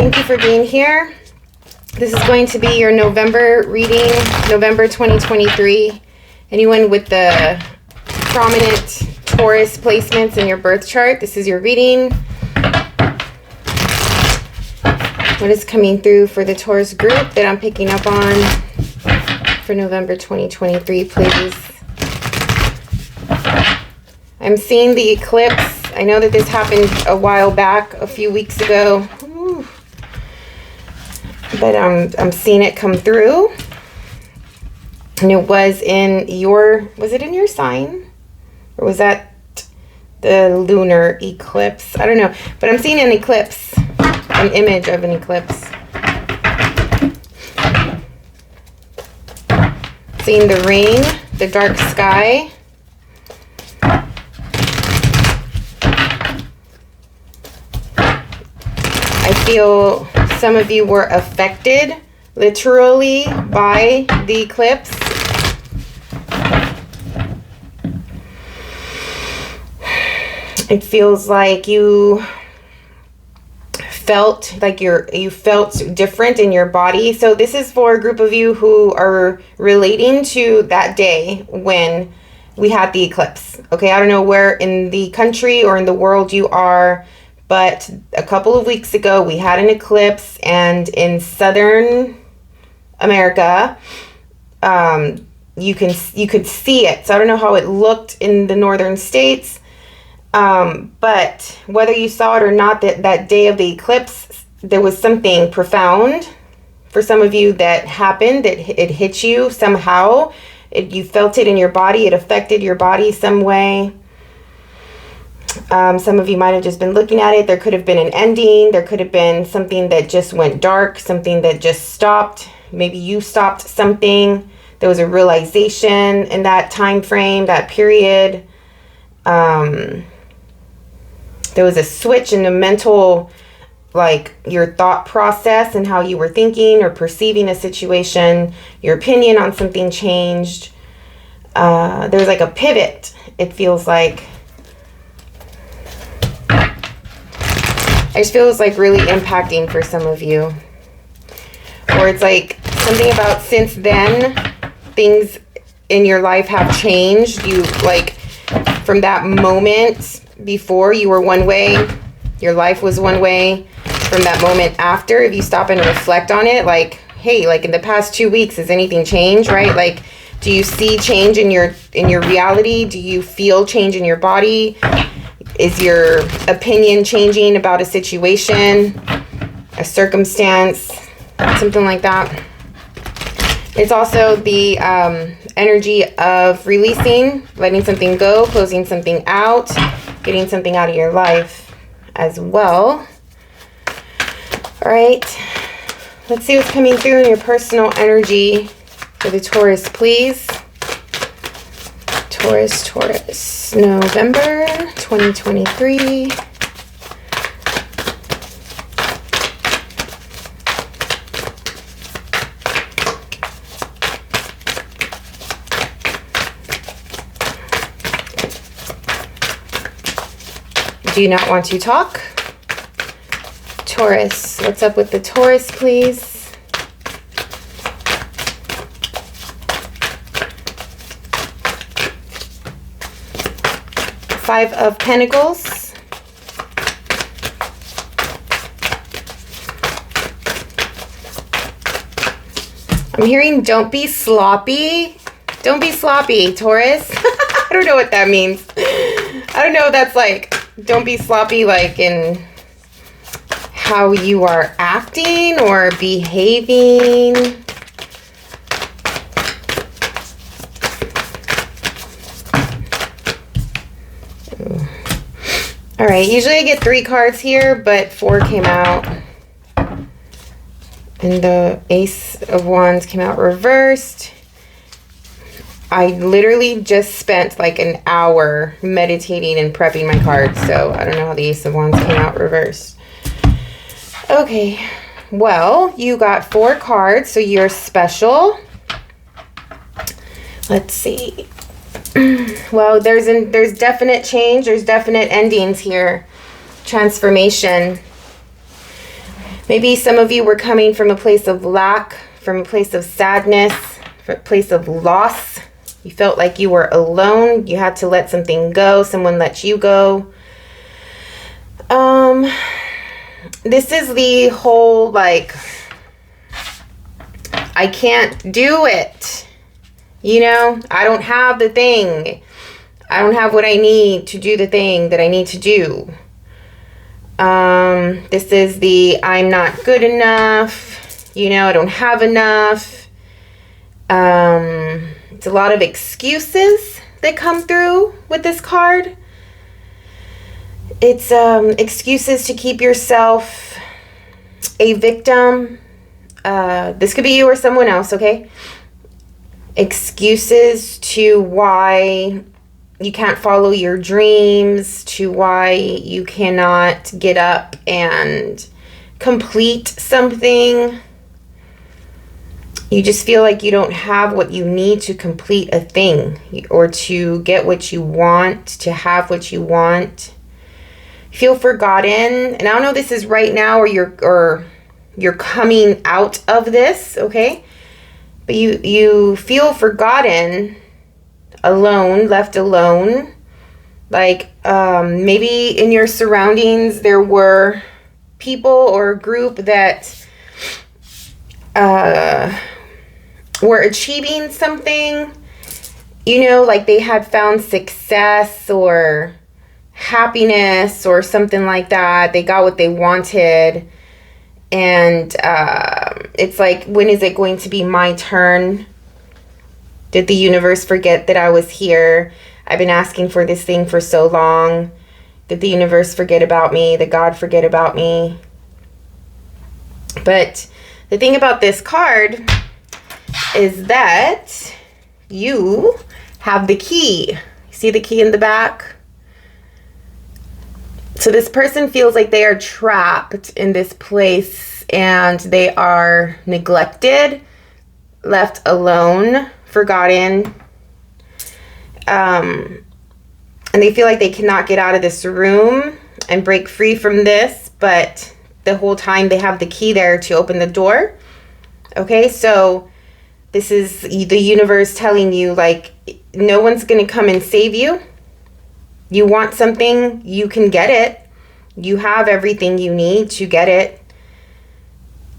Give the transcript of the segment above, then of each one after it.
Thank you for being here. This is going to be your November reading, November 2023. Anyone with the prominent Taurus placements in your birth chart, this is your reading. What is coming through for the Taurus group that I'm picking up on for November 2023, please? I'm seeing the eclipse. I know that this happened a while back, a few weeks ago. Ooh. But I'm seeing it come through. And it was in it in your sign? Or was that the lunar eclipse? I don't know. But I'm seeing an eclipse, an image of an eclipse. Seeing the ring, the dark sky. I feel some of you were affected literally by the eclipse. It feels like you felt like you felt different in your body. So this is for a group of you who are relating to that day when we had the eclipse. Okay, I don't know where in the country or in the world you are, but a couple of weeks ago we had an eclipse, and in Southern America, you could see it. So I don't know how it looked in the northern states, but whether you saw it or not, that day of the eclipse, there was something profound for some of you that happened. It hit you somehow. You felt it in your body. It affected your body some way. Some of you might have just been looking at it. There could have been an ending. There could have been something that just went dark, something that just stopped. Maybe you stopped something. There was a realization in that time frame, that period. There was a switch in the mental, like your thought process and how you were thinking or perceiving a situation. Your opinion on something changed. There's like a pivot, it feels like. I just feel it's like really impacting for some of you. Or it's like something about since then, things in your life have changed. You like from that moment before you were one way, your life was one way. From that moment after, if you stop and reflect on it, like, hey, like in the past 2 weeks, has anything changed, right? Like, do you see change in your reality? Do you feel change in your body? Is your opinion changing about a situation, a circumstance, something like that? It's also the energy of releasing, letting something go, closing something out, getting something out of your life as well. All right, let's see what's coming through in your personal energy for the Taurus, please. Taurus, November 2023. Do you not want to talk? Taurus, what's up with the Taurus, please? Five of Pentacles. I'm hearing don't be sloppy. Don't be sloppy, Taurus. I don't know what that means. I don't know if that's like, don't be sloppy like in how you are acting or behaving. All right, usually I get 3 cards here, but 4 came out. And the Ace of Wands came out reversed. I literally just spent like an hour meditating and prepping my cards, so I don't know how the Ace of Wands came out reversed. Okay, well, you got 4 cards, so you're special. Let's see. Well, there's definite change. There's definite endings here. Transformation. Maybe some of you were coming from a place of lack, from a place of sadness, from a place of loss. You felt like you were alone. You had to let something go. Someone let you go. This is the whole, like, I can't do it. You know, I don't have the thing. I don't have what I need to do the thing that I need to do. This is the I'm not good enough. You know, I don't have enough. It's a lot of excuses that come through with this card. It's excuses to keep yourself a victim. This could be you or someone else, okay? Excuses to why you can't follow your dreams, to why you cannot get up and complete something. You just feel like you don't have what you need to complete a thing, or to get what you want, to have what you want. You feel forgotten. And I don't know if this is right now or you're coming out of this, okay? But you feel forgotten, alone, left alone. Like maybe in your surroundings there were people or a group that were achieving something, you know, like they had found success or happiness or something like that. They got what they wanted. And it's like, when is it going to be my turn? Did the universe forget that I was here? I've been asking for this thing for so long. Did the universe forget about me? Did God forget about me? But the thing about this card is that you have the key. See the key in the back? So this person feels like they are trapped in this place and they are neglected, left alone, forgotten. And they feel like they cannot get out of this room and break free from this, but the whole time they have the key there to open the door. Okay, so this is the universe telling you, like, no one's going to come and save you. You want something, you can get it. You have everything you need to get it.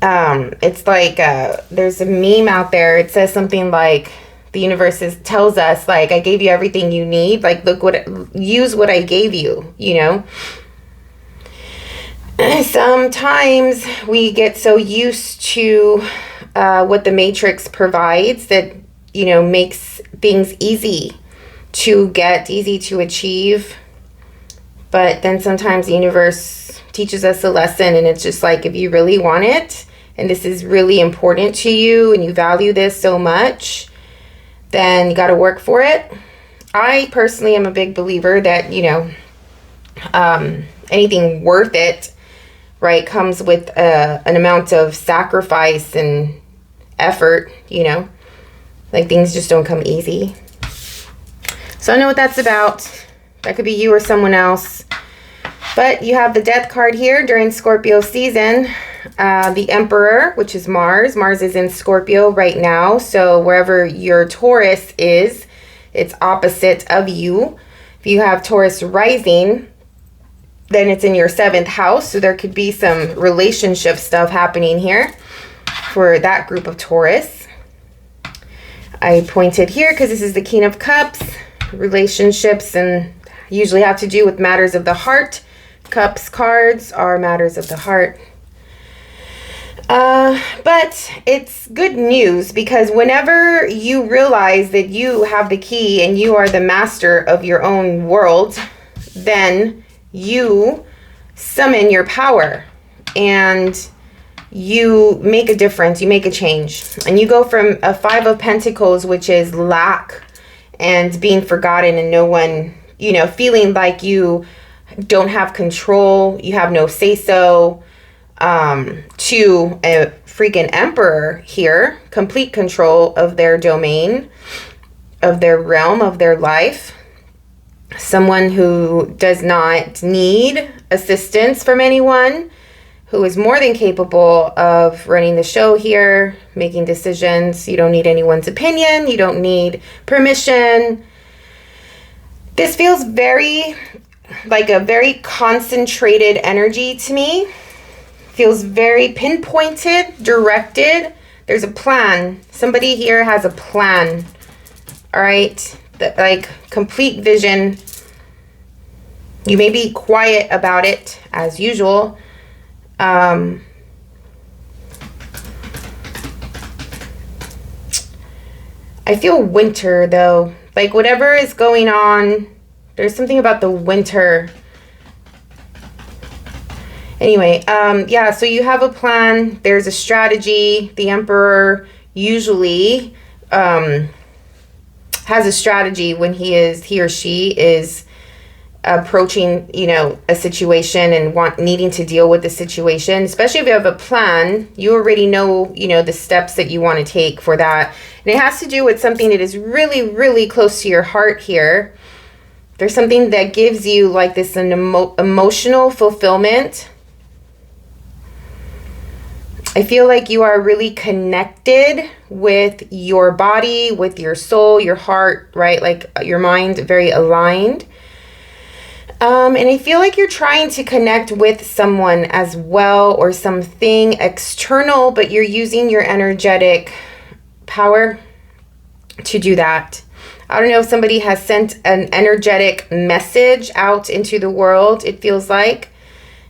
It's like there's a meme out there. It says something like, the universe tells us, like, I gave you everything you need. Like, use what I gave you, you know. Sometimes we get so used to what the Matrix provides that, you know, makes things easy to get, easy to achieve. But then sometimes the universe teaches us a lesson, and it's just like, if you really want it and this is really important to you and you value this so much, then you got to work for it. I personally am a big believer that, you know, anything worth it, right, comes with an amount of sacrifice and effort, you know. Like, things just don't come easy. So I know what that's about. That could be you or someone else. But you have the Death card here during Scorpio season. The Emperor, which is Mars. Mars is in Scorpio right now. So wherever your Taurus is, it's opposite of you. If you have Taurus rising, then it's in your 7th house. So there could be some relationship stuff happening here for that group of Taurus. I pointed here because this is the King of Cups. Relationships and usually have to do with matters of the heart. Cups cards are matters of the heart. But it's good news, because whenever you realize that you have the key and you are the master of your own world, then you summon your power and you make a difference, you make a change. And you go from a 5 of Pentacles, which is lack and being forgotten and no one, you know, feeling like you don't have control, you have no say-so, to a freaking Emperor here, complete control of their domain, of their realm, of their life. Someone who does not need assistance from anyone, who is more than capable of running the show here, making decisions. You don't need anyone's opinion. You don't need permission. This feels very like a very concentrated energy to me. Feels very pinpointed, directed. There's a plan. Somebody here has a plan. All right? Like complete vision. You may be quiet about it as usual. I feel winter though. Like whatever is going on, there's something about the winter. Anyway, yeah, so you have a plan. There's a strategy. The Emperor usually has a strategy when he or she is approaching, you know, a situation and needing to deal with the situation. Especially if you have a plan, you already know, you know, the steps that you want to take for that. And it has to do with something that is really, really close to your heart here. There's something that gives you like this an emotional fulfillment. I feel like you are really connected with your body, with your soul, your heart, right? Like your mind, very aligned. And I feel like you're trying to connect with someone as well, or something external, but you're using your energetic power to do that. I don't know if somebody has sent an energetic message out into the world, it feels like.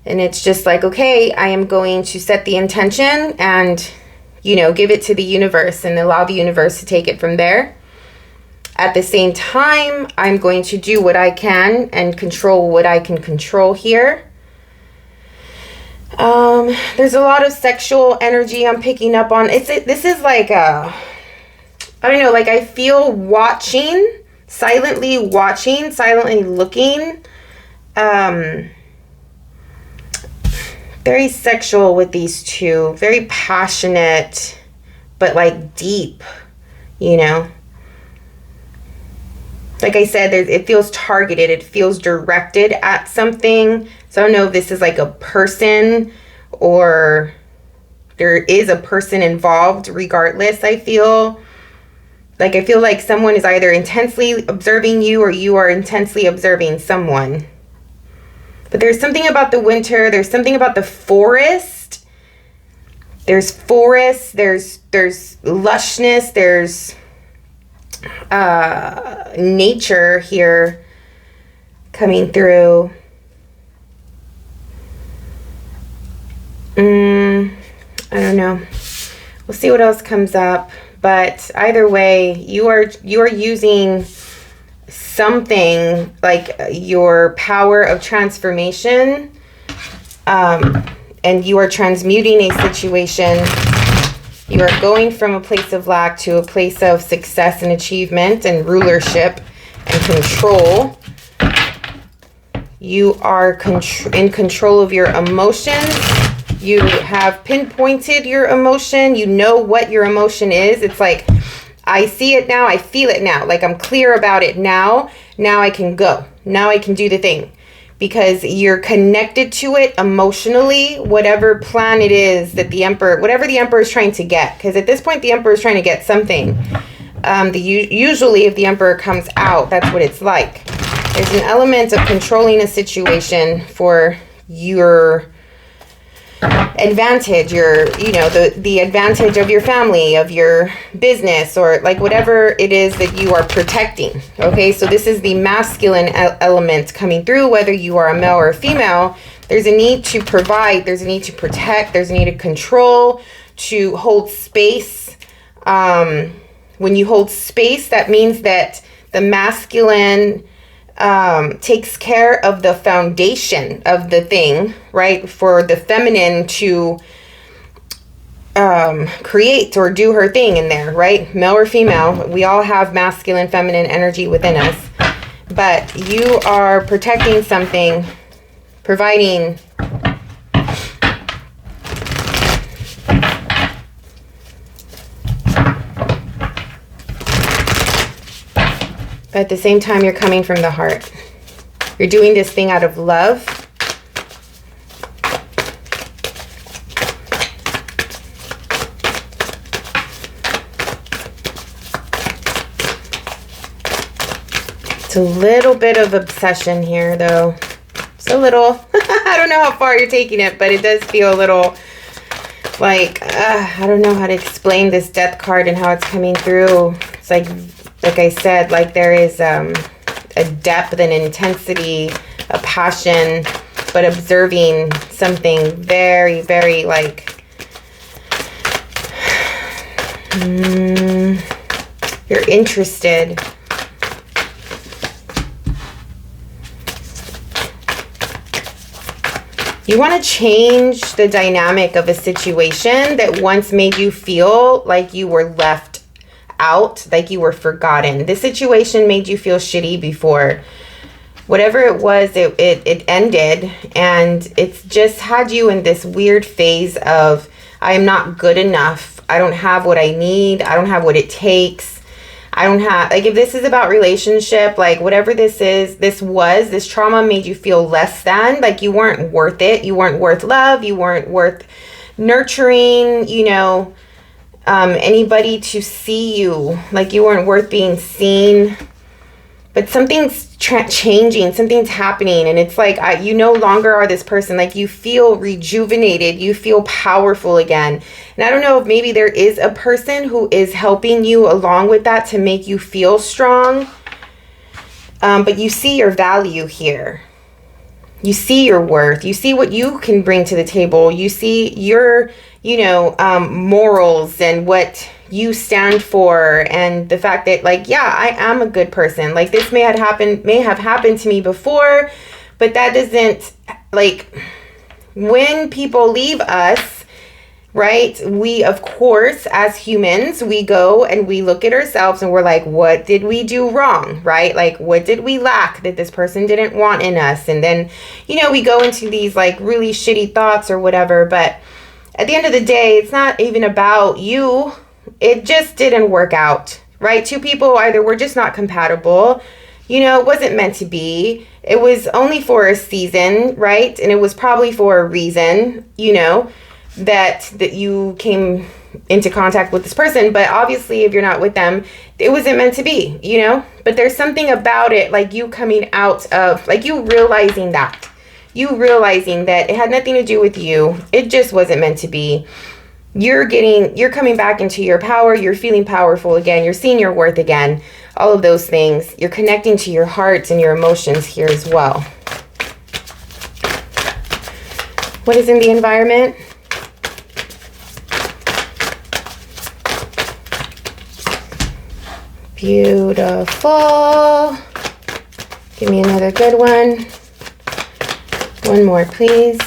And it's just like, okay, I am going to set the intention and, you know, give it to the universe and allow the universe to take it from there. At the same time, I'm going to do what I can and control what I can control here. There's a lot of sexual energy I'm picking up on. This is like a, I don't know, like I feel silently looking. Very sexual with these two. Very passionate, but like deep, you know. Like I said, it feels targeted. It feels directed at something. So I don't know if this is like a person or there is a person involved regardless, I feel. Like I feel like someone is either intensely observing you or you are intensely observing someone. But there's something about the winter. There's something about the forest. There's forest. There's lushness. There's nature here coming through. I don't know. We'll see what else comes up. But either way, you are using something like your power of transformation, and you are transmuting a situation. You are going from a place of lack to a place of success and achievement and rulership and control. You are in control of your emotions. You have pinpointed your emotion. You know what your emotion is. It's like, I see it now. I feel it now. Like I'm clear about it now. Now I can go. Now I can do the thing. Because you're connected to it emotionally, whatever plan it is that whatever the Emperor is trying to get. Because at this point, the Emperor is trying to get something. Usually, if the Emperor comes out, that's what it's like. There's an element of controlling a situation for your advantage, the advantage of your family, of your business, or like whatever it is that you are protecting. Okay, so this is the masculine element coming through, whether you are a male or a female. There's a need to provide, there's a need to protect, there's a need to control, to hold space. When you hold space, that means that the masculine takes care of the foundation of the thing, right? For the feminine to create or do her thing in there, right? Male or female, we all have masculine, feminine energy within us. But you are protecting something, providing but at the same time, you're coming from the heart. You're doing this thing out of love. It's a little bit of obsession here, though. It's a little. I don't know how far you're taking it, but it does feel a little like, I don't know how to explain this death card and how it's coming through. It's like I said, like there is a depth and intensity, a passion, but observing something very, very like, you're interested. You want to change the dynamic of a situation that once made you feel like you were left out, like you were forgotten. This situation made you feel shitty before. Whatever it was, it ended, and it's just had you in this weird phase of, I'm not good enough. I don't have what I need. I don't have what it takes. I don't have, like, if this is about relationship, like whatever this is, this trauma made you feel less than, like you weren't worth it. You weren't worth love. You weren't worth nurturing, you know, anybody to see you, like you weren't worth being seen. But something's changing, something's happening, and it's like you no longer are this person. Like you feel rejuvenated, you feel powerful again. And I don't know if maybe there is a person who is helping you along with that to make you feel strong. But you see your value here. You see your worth. You see what you can bring to the table. You see your, you know, morals and what you stand for, and the fact that, like, yeah, I am a good person. Like this may have happened to me before, but that doesn't, like, when people leave us, right? We, of course, as humans, we go and we look at ourselves and we're like, what did we do wrong, right? Like, what did we lack that this person didn't want in us? And then, you know, we go into these like really shitty thoughts or whatever. But at the end of the day, it's not even about you. It just didn't work out, right? Two people either were just not compatible. You know, it wasn't meant to be. It was only for a season, right? And it was probably for a reason, you know, that you came into contact with this person. But obviously, if you're not with them, it wasn't meant to be, you know? But there's something about it, like you coming out of, like you realizing that. You realizing that it had nothing to do with you. It just wasn't meant to be. You're coming back into your power. You're feeling powerful again. You're seeing your worth again. All of those things. You're connecting to your heart and your emotions here as well. What is in the environment? Beautiful. Give me another good one. One more, please.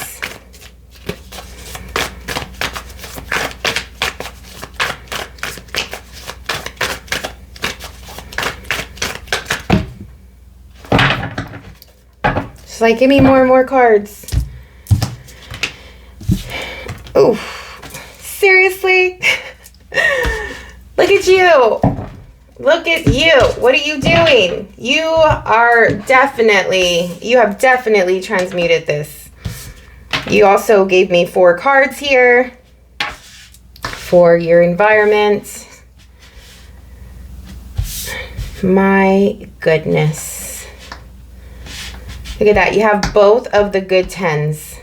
Just like, give me more and more cards. Oh, seriously? Look at you. Look at you. What are you doing? You have definitely transmuted this. You also gave me 4 cards here for your environment. My goodness. Look at that. You have both of the good 10s.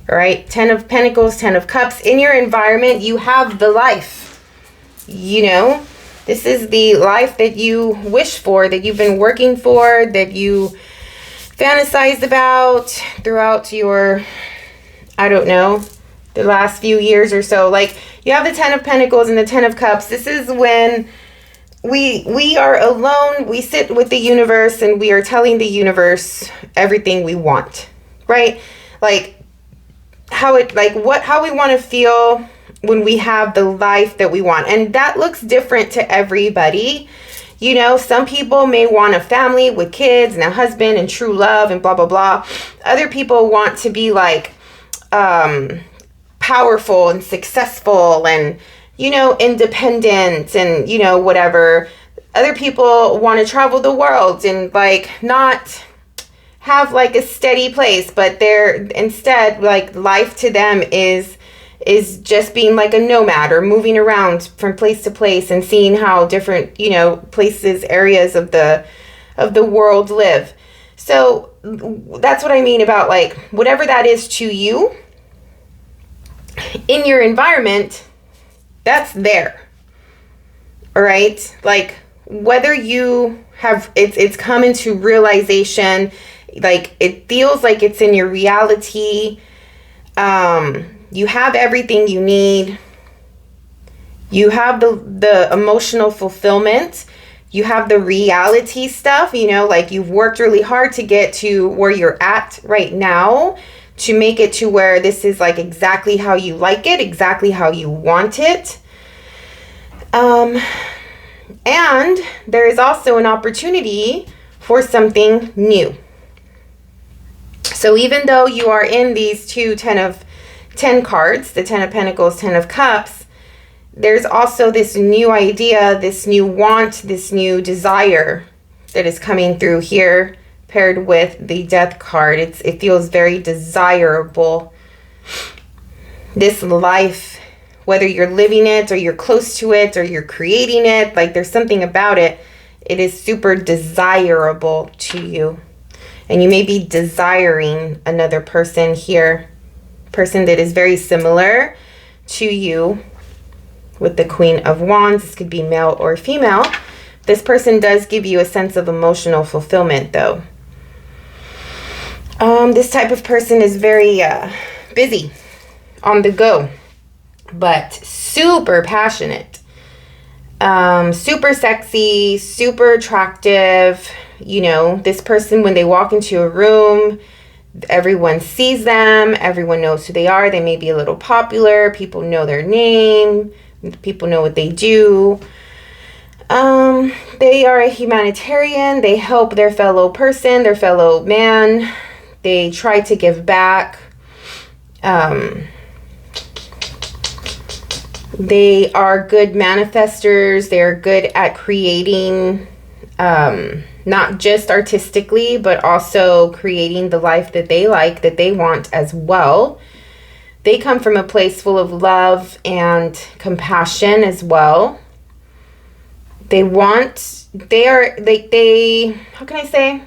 All right. 10 of Pentacles, 10 of Cups. In your environment, you have the life. You know, this is the life that you wish for, that you've been working for, that you fantasized about throughout your, I don't know, the last few years or so. Like, you have the 10 of Pentacles and the 10 of Cups. This is when we are alone. We sit with the universe and we are telling the universe everything we want, right? Like how we want to feel when we have the life that we want. And that looks different to everybody. You know, some people may want a family with kids and a husband and true love and blah, blah, blah. Other people want to be like powerful and successful and, you know, independent and, you know, whatever. Other people want to travel the world and like not have like a steady place, but they're instead like life to them is just being like a nomad or moving around from place to place and seeing how different, you know, places, areas of the of the world live. So that's what I mean about like whatever that is to you in your environment, that's there. All right? Like whether you have it's come into realization, like it feels like it's in your reality. You have everything you need. You have the emotional fulfillment. You have the reality stuff, you know, like you've worked really hard to get to where you're at right now, to make it to where this is like exactly how you like it, exactly how you want it. And there is also an opportunity for something new. So even though you are in these 10 cards, the 10 of Pentacles, 10 of Cups, there's also this new idea, this new want, this new desire that is coming through here, paired with the Death card. It feels very desirable. This life, whether you're living it or you're close to it or you're creating it, like there's something about it. It is super desirable to you. And you may be desiring another person here, person that is very similar to you. With the Queen of Wands, this could be male or female. This person does give you a sense of emotional fulfillment, though. This type of person is very busy, on the go, but super passionate, super sexy, super attractive. You know, this person, when they walk into a room, everyone sees them. Everyone knows who they are. They may be a little popular. People know their name. People know what they do. They are a humanitarian. They help their fellow person, their fellow man. They try to give back. They are good manifestors. They're good at creating, not just artistically, but also creating the life that they like, that they want as well. They come from a place full of love and compassion as well. How can I say?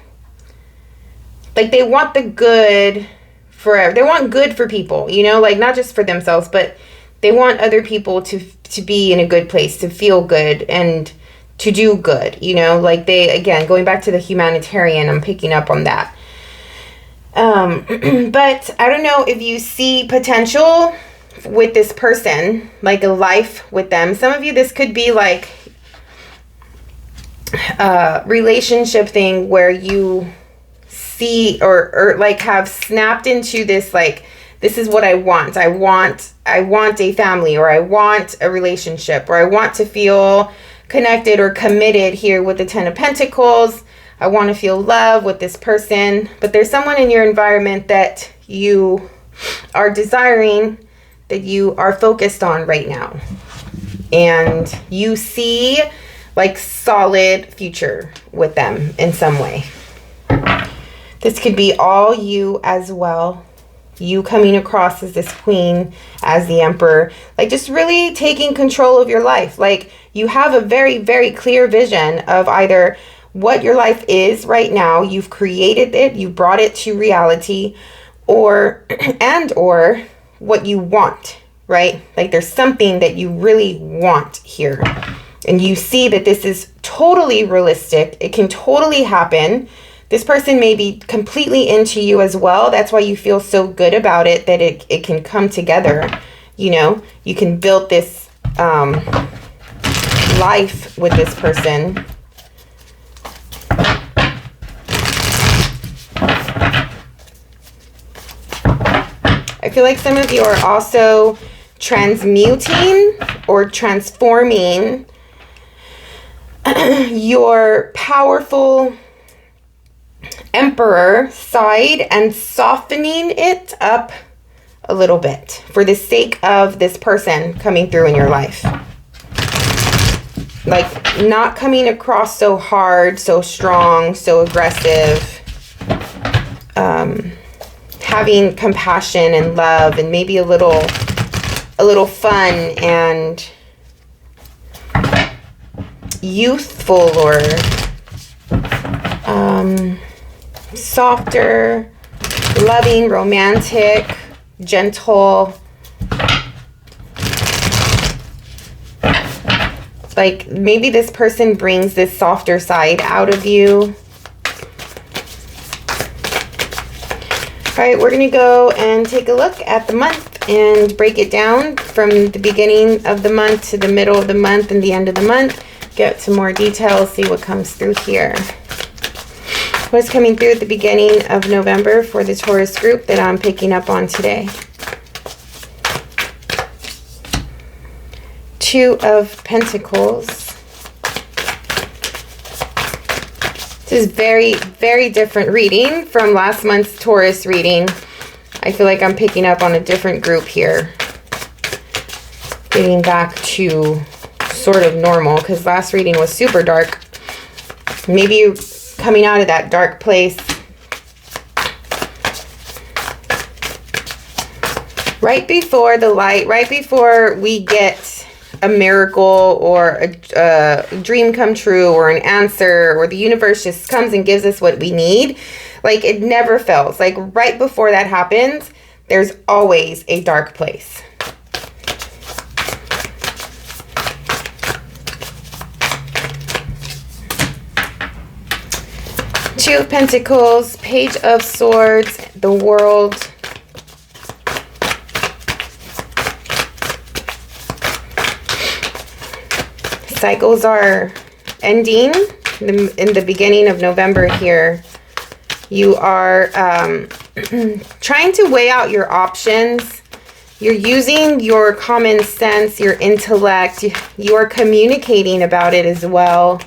Like they want the good for, they want good for people, you know, like not just for themselves, but they want other people to be in a good place, to feel good and to do good, you know, like they, again, going back to the humanitarian, I'm picking up on that. But I don't know if you see potential with this person, like a life with them. Some of you, this could be like a relationship thing where you see or like have snapped into this, like, this is what I want. I want a family, or I want a relationship, or I want to feel connected or committed here with the 10 of Pentacles. I want to feel love with this person, but there's someone in your environment that you are desiring, that you are focused on right now. And you see like solid future with them in some way. This could be all you as well. You coming across as this queen, as the emperor, like just really taking control of your life. Like you have a very, very clear vision of either what your life is right now, you've created it, you brought it to reality, or what you want, right? Like there's something that you really want here. And you see that this is totally realistic. It can totally happen. This person may be completely into you as well. That's why you feel so good about it, that it can come together. You know, you can build this life with this person. I feel like some of you are also transmuting or transforming your powerful emperor side and softening it up a little bit for the sake of this person coming through in your life. Like not coming across so hard, so strong, so aggressive. Having compassion and love and maybe a little fun and youthful, or softer, loving, romantic, gentle. Like maybe this person brings this softer side out of you. All right, we're gonna go and take a look at the month and break it down from the beginning of the month to the middle of the month and the end of the month. Get some more details, see what comes through here. What's coming through at the beginning of November for the Taurus group that I'm picking up on today? Two of Pentacles. This is very, very different reading from last month's Taurus reading. I feel like I'm picking up on a different group here. Getting back to sort of normal, because last reading was super dark. Maybe you're coming out of that dark place. Right before the light, right before we get a miracle or a dream come true or an answer, or the universe just comes and gives us what we need. Like it never fails. Like right before that happens, there's always a dark place. Two of Pentacles, Page of Swords, the World. Cycles are ending in the beginning of November here. You are trying to weigh out your options. You're using your common sense, your intellect. You are communicating about it as well.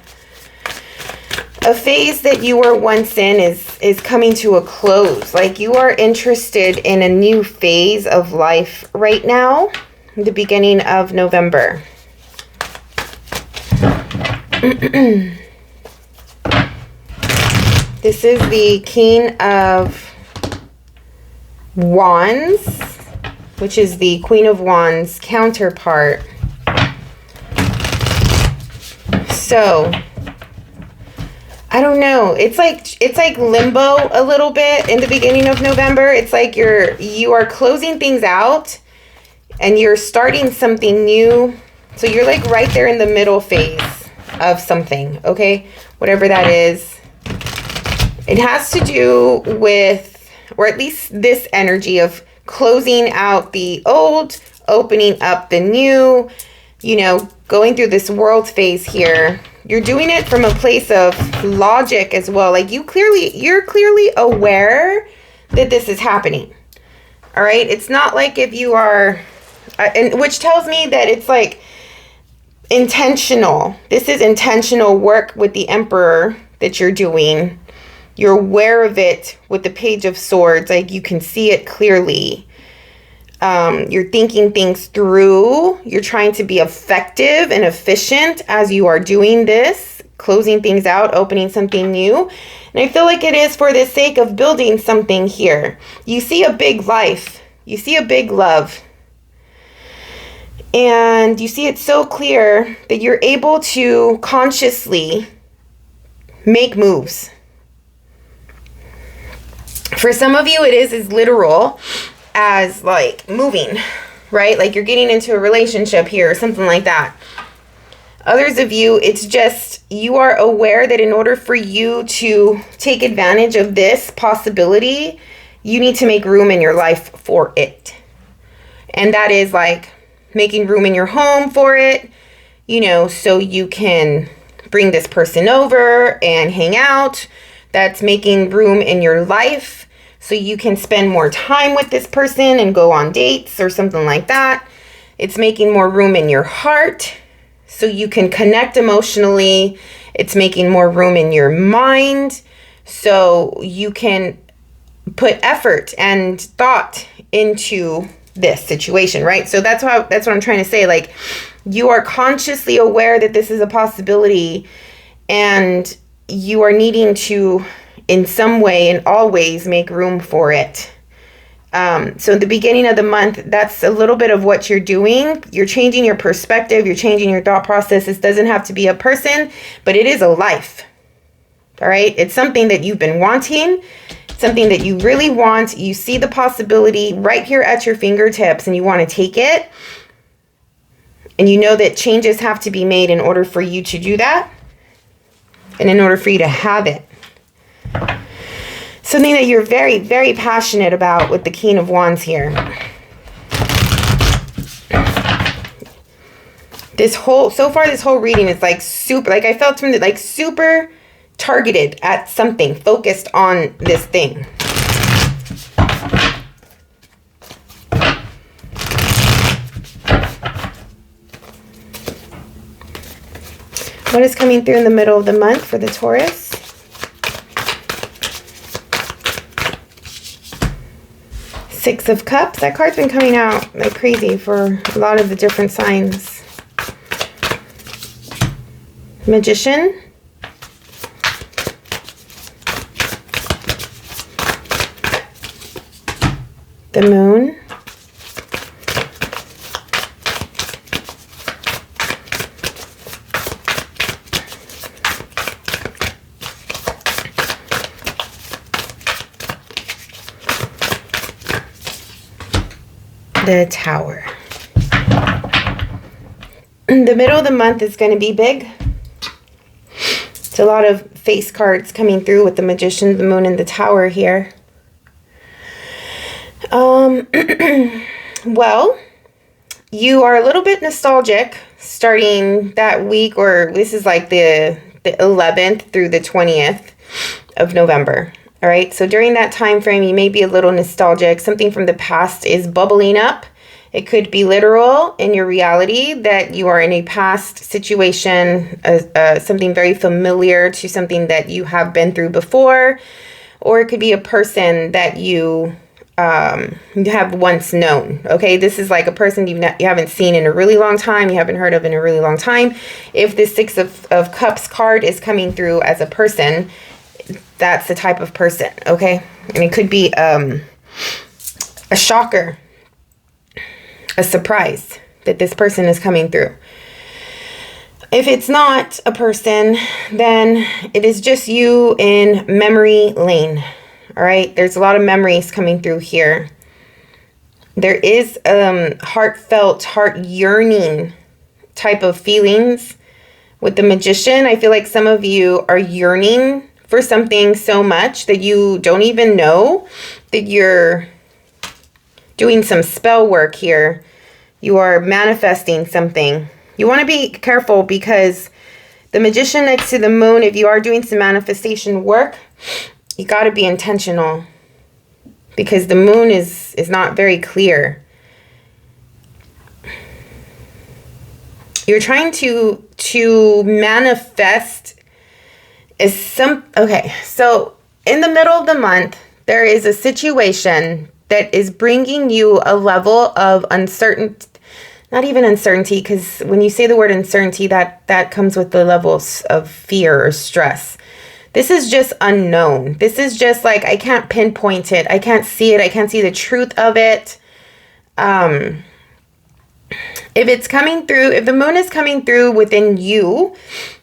A phase that you were once in is coming to a close. Like you are interested in a new phase of life right now, the beginning of November. This is the King of Wands, which is the Queen of Wands counterpart. So, I don't know. It's like limbo a little bit in the beginning of November. It's like you are closing things out and you're starting something new. So you're like right there in the middle phase of something, okay? Whatever that is. It has to do with, or at least this energy of closing out the old, opening up the new, you know, going through this world phase here. You're doing it from a place of logic as well. Like you're clearly aware that this is happening. All right? It's not like if you are, and which tells me that it's like intentional. This is intentional work with the Emperor that you're doing. You're aware of it with the Page of Swords. Like you can see it clearly. You're thinking things through. You're trying to be effective and efficient as you are doing this, closing things out, opening something new. And I feel like it is for the sake of building something here. You see a big life. You see a big love. And you see it so clear that you're able to consciously make moves. For some of you, it is as literal as like moving, right? Like you're getting into a relationship here or something like that. Others of you, it's just you are aware that in order for you to take advantage of this possibility, you need to make room in your life for it. And that is like making room in your home for it, you know, so you can bring this person over and hang out. That's making room in your life so you can spend more time with this person and go on dates or something like that. It's making more room in your heart so you can connect emotionally. It's making more room in your mind so you can put effort and thought into this situation, right? So that's what I'm trying to say. Like you are consciously aware that this is a possibility and you are needing to in some way and always make room for it. So at the beginning of the month, that's a little bit of what you're doing. You're changing your perspective. You're changing your thought process. This doesn't have to be a person, but it is a life. All right. It's something that you've been wanting something that you really want, you see the possibility right here at your fingertips and you want to take it, and you know that changes have to be made in order for you to do that and in order for you to have it. Something that you're very, very passionate about with the King of Wands here. This whole reading is like super, like I felt from the, like super targeted at something, focused on this thing. What is coming through in the middle of the month for the Taurus? Six of Cups. That card's been coming out like crazy for a lot of the different signs. Magician. The Moon. The Tower. The middle of the month is going to be big. It's a lot of face cards coming through with the Magician, the Moon, and the Tower here. Well, you are a little bit nostalgic starting that week, or this is like the 11th through the 20th of November. All right, so during that time frame, you may be a little nostalgic. Something from the past is bubbling up. It could be literal in your reality that you are in a past situation, something very familiar to something that you have been through before, or it could be a person that you have once known. Okay, this is like a person you haven't seen in a really long time, you haven't heard of in a really long time. If the Six of Cups card is coming through as a person, that's the type of person, okay? And it could be a shocker, a surprise that this person is coming through. If it's not a person, then it is just you in memory lane, all right? There's a lot of memories coming through here. There is heartfelt, heart yearning type of feelings with the Magician. I feel like some of you are yearning for something so much that you don't even know that you're doing some spell work here. You are manifesting something. You want to be careful because the Magician next to the Moon, if you are doing some manifestation work, you got to be intentional because the Moon is not very clear. You're trying to manifest okay, so in the middle of the month, there is a situation that is bringing you a level of uncertainty, not even uncertainty, because when you say the word uncertainty, that comes with the levels of fear or stress. This is just unknown. This is just like, I can't pinpoint it. I can't see it. I can't see the truth of it. If it's coming through, if the Moon is coming through within you,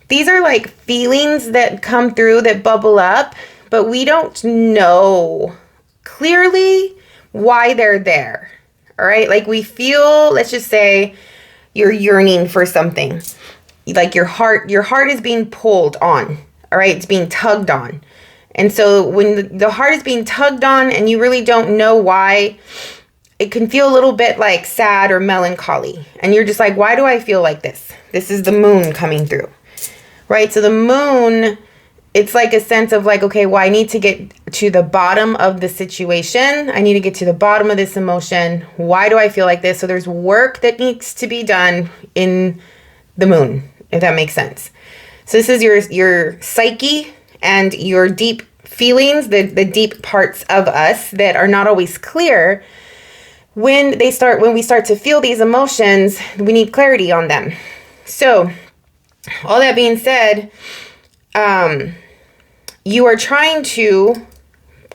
these are like feelings that come through, that bubble up, but we don't know clearly why they're there. All right. Like we feel, let's just say you're yearning for something. Like your heart is being pulled on. All right. It's being tugged on. And so when the heart is being tugged on and you really don't know why, it can feel a little bit like sad or melancholy. And you're just like, why do I feel like this? This is the Moon coming through. Right? So the Moon, it's like a sense of like, okay, well, I need to get to the bottom of the situation. I need to get to the bottom of this emotion. Why do I feel like this? So there's work that needs to be done in the Moon, if that makes sense. So this is your psyche and your deep feelings, the deep parts of us that are not always clear. When we start to feel these emotions, we need clarity on them. So all that being said, you are trying to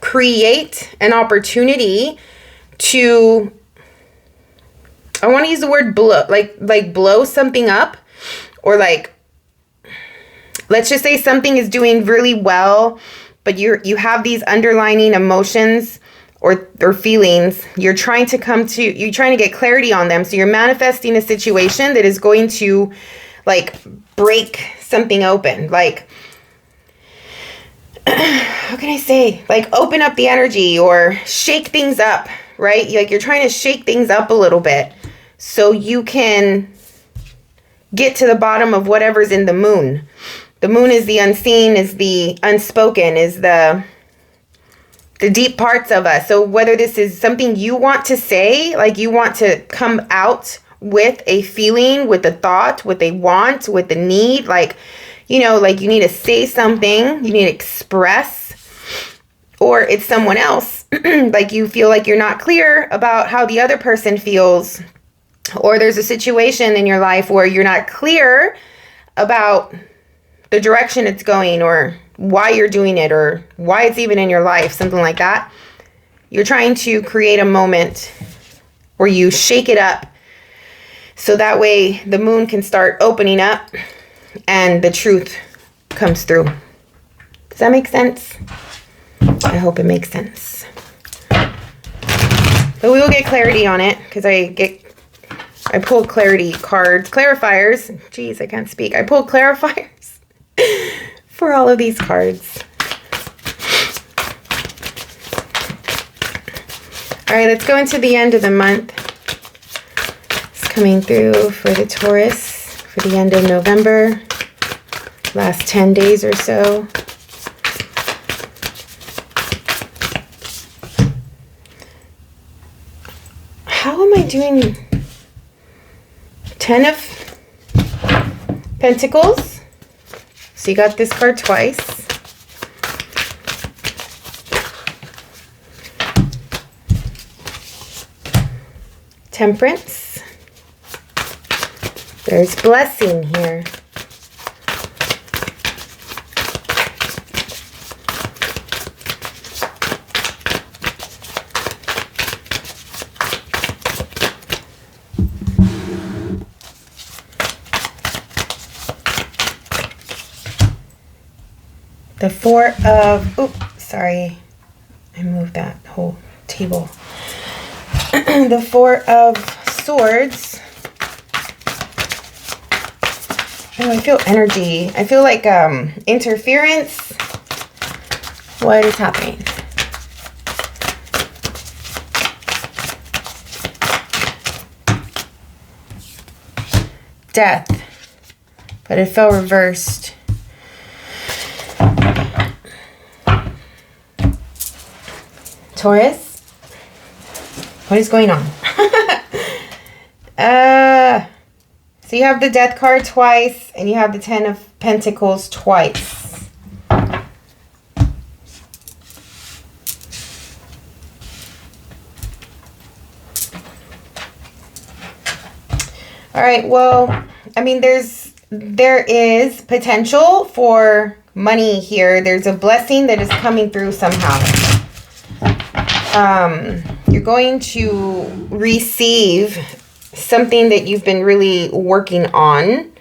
create an opportunity to, I want to use the word blow, like blow something up, or like, let's just say something is doing really well but you have these underlining emotions or feelings. You're trying to get clarity on them. So you're manifesting a situation that is going to like break something open. Like, how can I say? Like open up the energy or shake things up, right? Like you're trying to shake things up a little bit so you can get to the bottom of whatever's in the moon. The moon is the unseen, is the unspoken, is the deep parts of us. So whether this is something you want to say, like you want to come out with a feeling, with a thought, with a want, with a need, like, you know, like you need to say something, you need to express, or it's someone else, like you feel like you're not clear about how the other person feels, or there's a situation in your life where you're not clear about the direction it's going or why you're doing it or why it's even in your life, something like that. You're trying to create a moment where you shake it up so that way the moon can start opening up and the truth comes through. Does that make sense? I hope it makes sense. But we will get clarity on it because I pulled clarity cards, clarifiers. Jeez, I can't speak. I pulled clarifiers for all of these cards. All right, let's go into the end of the month. It's coming through for the Taurus for the end of November, last 10 days or so. How am I doing? 10 of Pentacles. So you got this card twice. Temperance. There's blessing here. The Four of, sorry, I moved that whole table. The Four of Swords. Oh, I feel energy. I feel like interference. What is happening? Death. But it fell reversed. Taurus, what is going on? So you have the Death card twice, and you have the 10 of Pentacles twice. All right, well, I mean, there is potential for money here. There's a blessing that is coming through somehow. You're going to receive something that you've been really working on.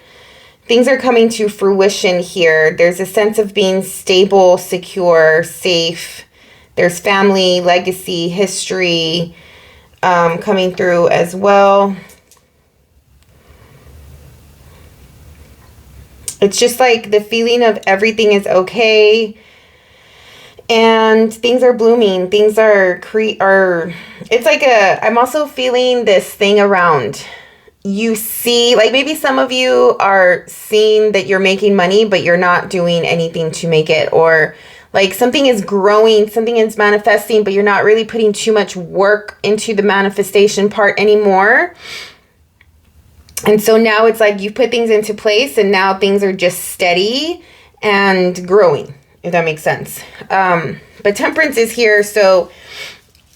Things are coming to fruition here. There's a sense of being stable, secure, safe. There's family, legacy, history coming through as well. It's just like the feeling of everything is okay. And things are blooming. Things are it's like I'm also feeling this thing around. You see, like maybe some of you are seeing that you're making money, but you're not doing anything to make it. Or like something is growing, something is manifesting, but you're not really putting too much work into the manifestation part anymore. And so now it's like you put things into place and now things are just steady and growing. If that makes sense. But Temperance is here. So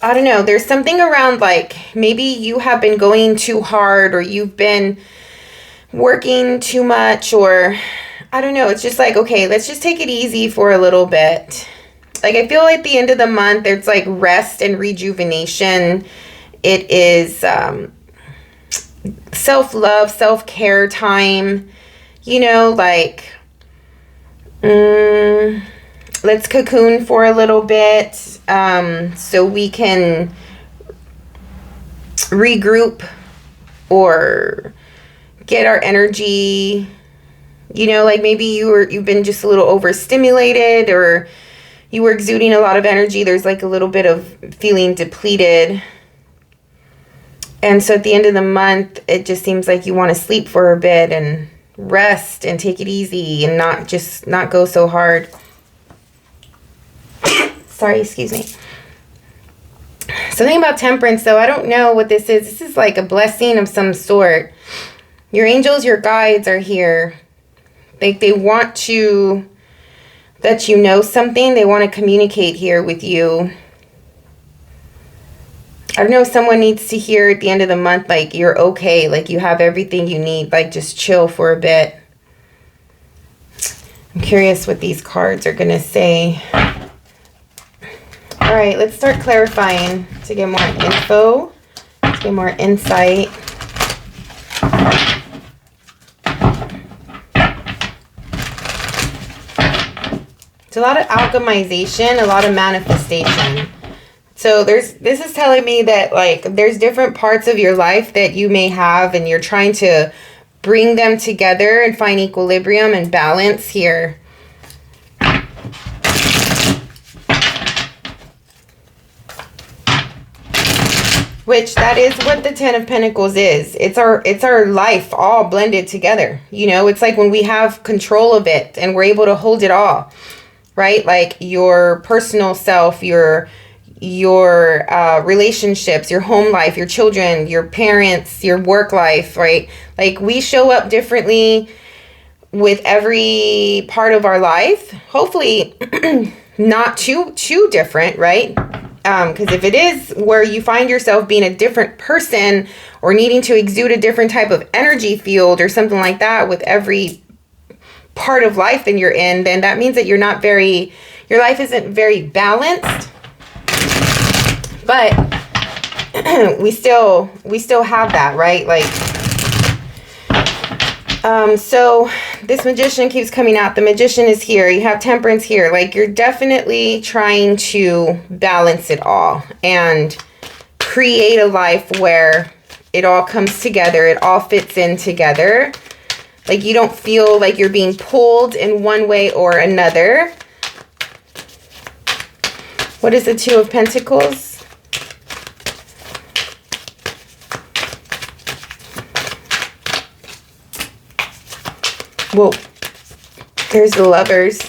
I don't know. There's something around like maybe you have been going too hard or you've been working too much or I don't know. It's just like, okay, let's just take it easy for a little bit. Like I feel like the end of the month, there's like rest and rejuvenation. It is self-love, self-care time. You know, like... let's cocoon for a little bit, so we can regroup or get our energy. You know, like maybe you've been just a little overstimulated, or you were exuding a lot of energy. There's like a little bit of feeling depleted. And so at the end of the month, it just seems like you want to sleep for a bit and rest and take it easy and not go so hard. Sorry, excuse me. Something about temperance, though, I don't know what this is. This is like a blessing of some sort. Your angels, your guides are here. They want to let you know something. They want to communicate here with you. I don't know if someone needs to hear at the end of the month, like, you're okay, like you have everything you need, like just chill for a bit. I'm curious what these cards are going to say. All right, let's start clarifying to get more info, to get more insight. It's a lot of alchemization, a lot of manifestation. So this is telling me that like there's different parts of your life that you may have, and you're trying to bring them together and find equilibrium and balance here. Which that is what the Ten of Pentacles is. It's our life all blended together. You know, it's like when we have control of it and we're able to hold it all, right? Like your personal self, your relationships, your home life, your children, your parents, your work life, right? Like we show up differently with every part of our life. Hopefully not too different, right? Because if it is where you find yourself being a different person or needing to exude a different type of energy field or something like that with every part of life that you're in, then that means that your life isn't very balanced. But we still have that, right? Like, so this Magician keeps coming out. The Magician is here. You have Temperance here. Like, you're definitely trying to balance it all and create a life where it all comes together. It all fits in together. Like, you don't feel like you're being pulled in one way or another. What is the Two of Pentacles? Whoa, there's the Lovers.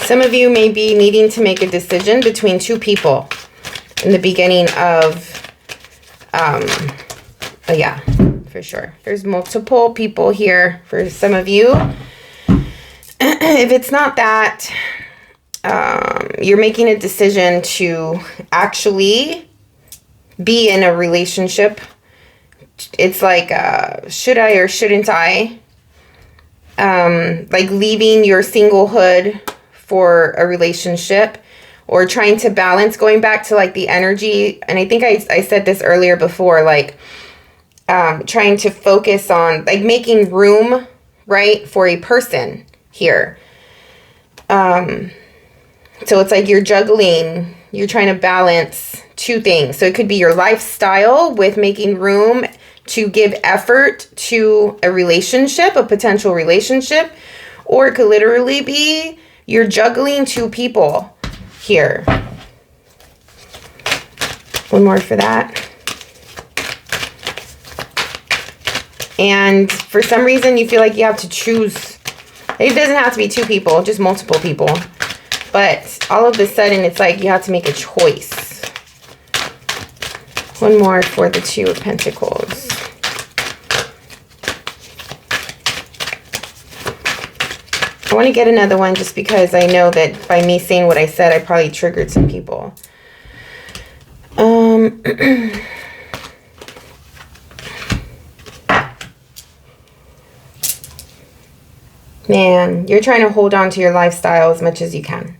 Some of you may be needing to make a decision between two people in the beginning of, oh yeah, for sure. There's multiple people here for some of you. If it's not that, you're making a decision to actually be in a relationship. It's like, should I or shouldn't I? Like leaving your singlehood for a relationship, or trying to balance, going back to like the energy. And I think I said this earlier before, like trying to focus on like making room, right, for a person here. So it's like you're juggling, you're trying to balance two things. So it could be your lifestyle with making room to give effort to a relationship, a potential relationship, or it could literally be you're juggling two people here. One more for that. And for some reason you feel like you have to choose. It doesn't have to be two people, just multiple people. But all of a sudden it's like you have to make a choice. One more for the Two of Pentacles. I want to get another one just because I know that by me saying what I said, I probably triggered some people. Man, you're trying to hold on to your lifestyle as much as you can.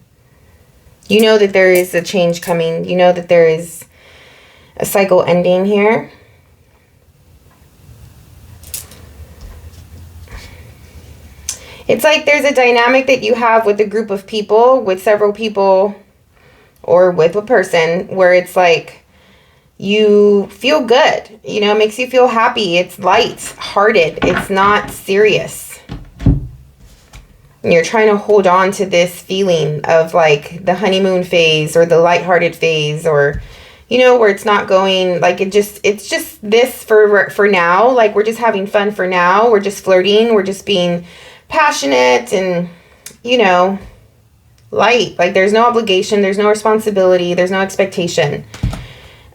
You know that there is a change coming. You know that there is a cycle ending here. It's like there's a dynamic that you have with a group of people, with several people, or with a person, where it's like you feel good. You know, it makes you feel happy. It's light-hearted. It's not serious. And you're trying to hold on to this feeling of like the honeymoon phase or the lighthearted phase, or, you know, where it's not going like it's just this for now. Like we're just having fun for now. We're just flirting. We're just being passionate and, you know, light. Like there's no obligation, there's no responsibility, there's no expectation.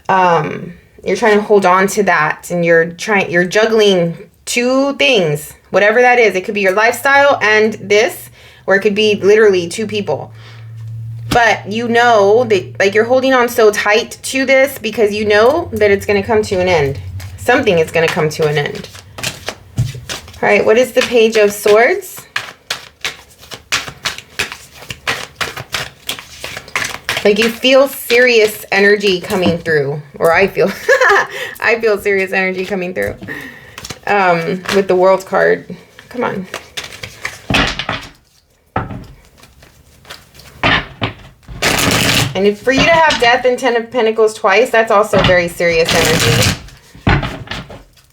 You're trying to hold on to that, and you're juggling two things, whatever that is. It could be your lifestyle and this, or it could be literally two people. But you know that like you're holding on so tight to this because you know that it's going to come to an end. Something is going to come to an end. All right, what is the Page of Swords? Like you feel serious energy coming through, or I feel, I feel serious energy coming through with the World card. Come on. And for you to have Death and Ten of Pentacles twice, that's also very serious energy.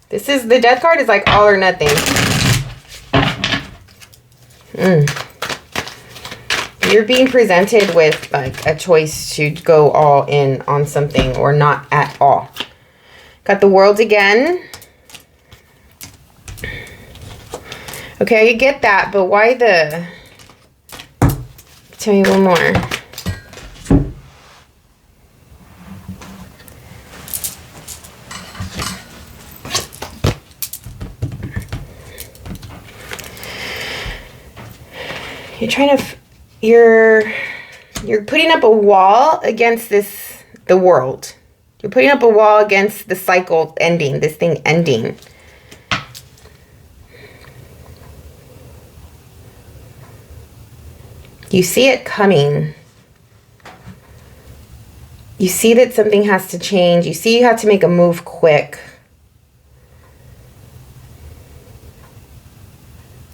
This is, the Death card is like all or nothing. You're being presented with like a choice to go all in on something or not at all. Got the World again. Okay, I get that, but why the... Tell me one more. You're trying to, you're putting up a wall against the world. You're putting up a wall against the cycle ending, this thing ending. You see it coming. You see that something has to change. You see you have to make a move quick.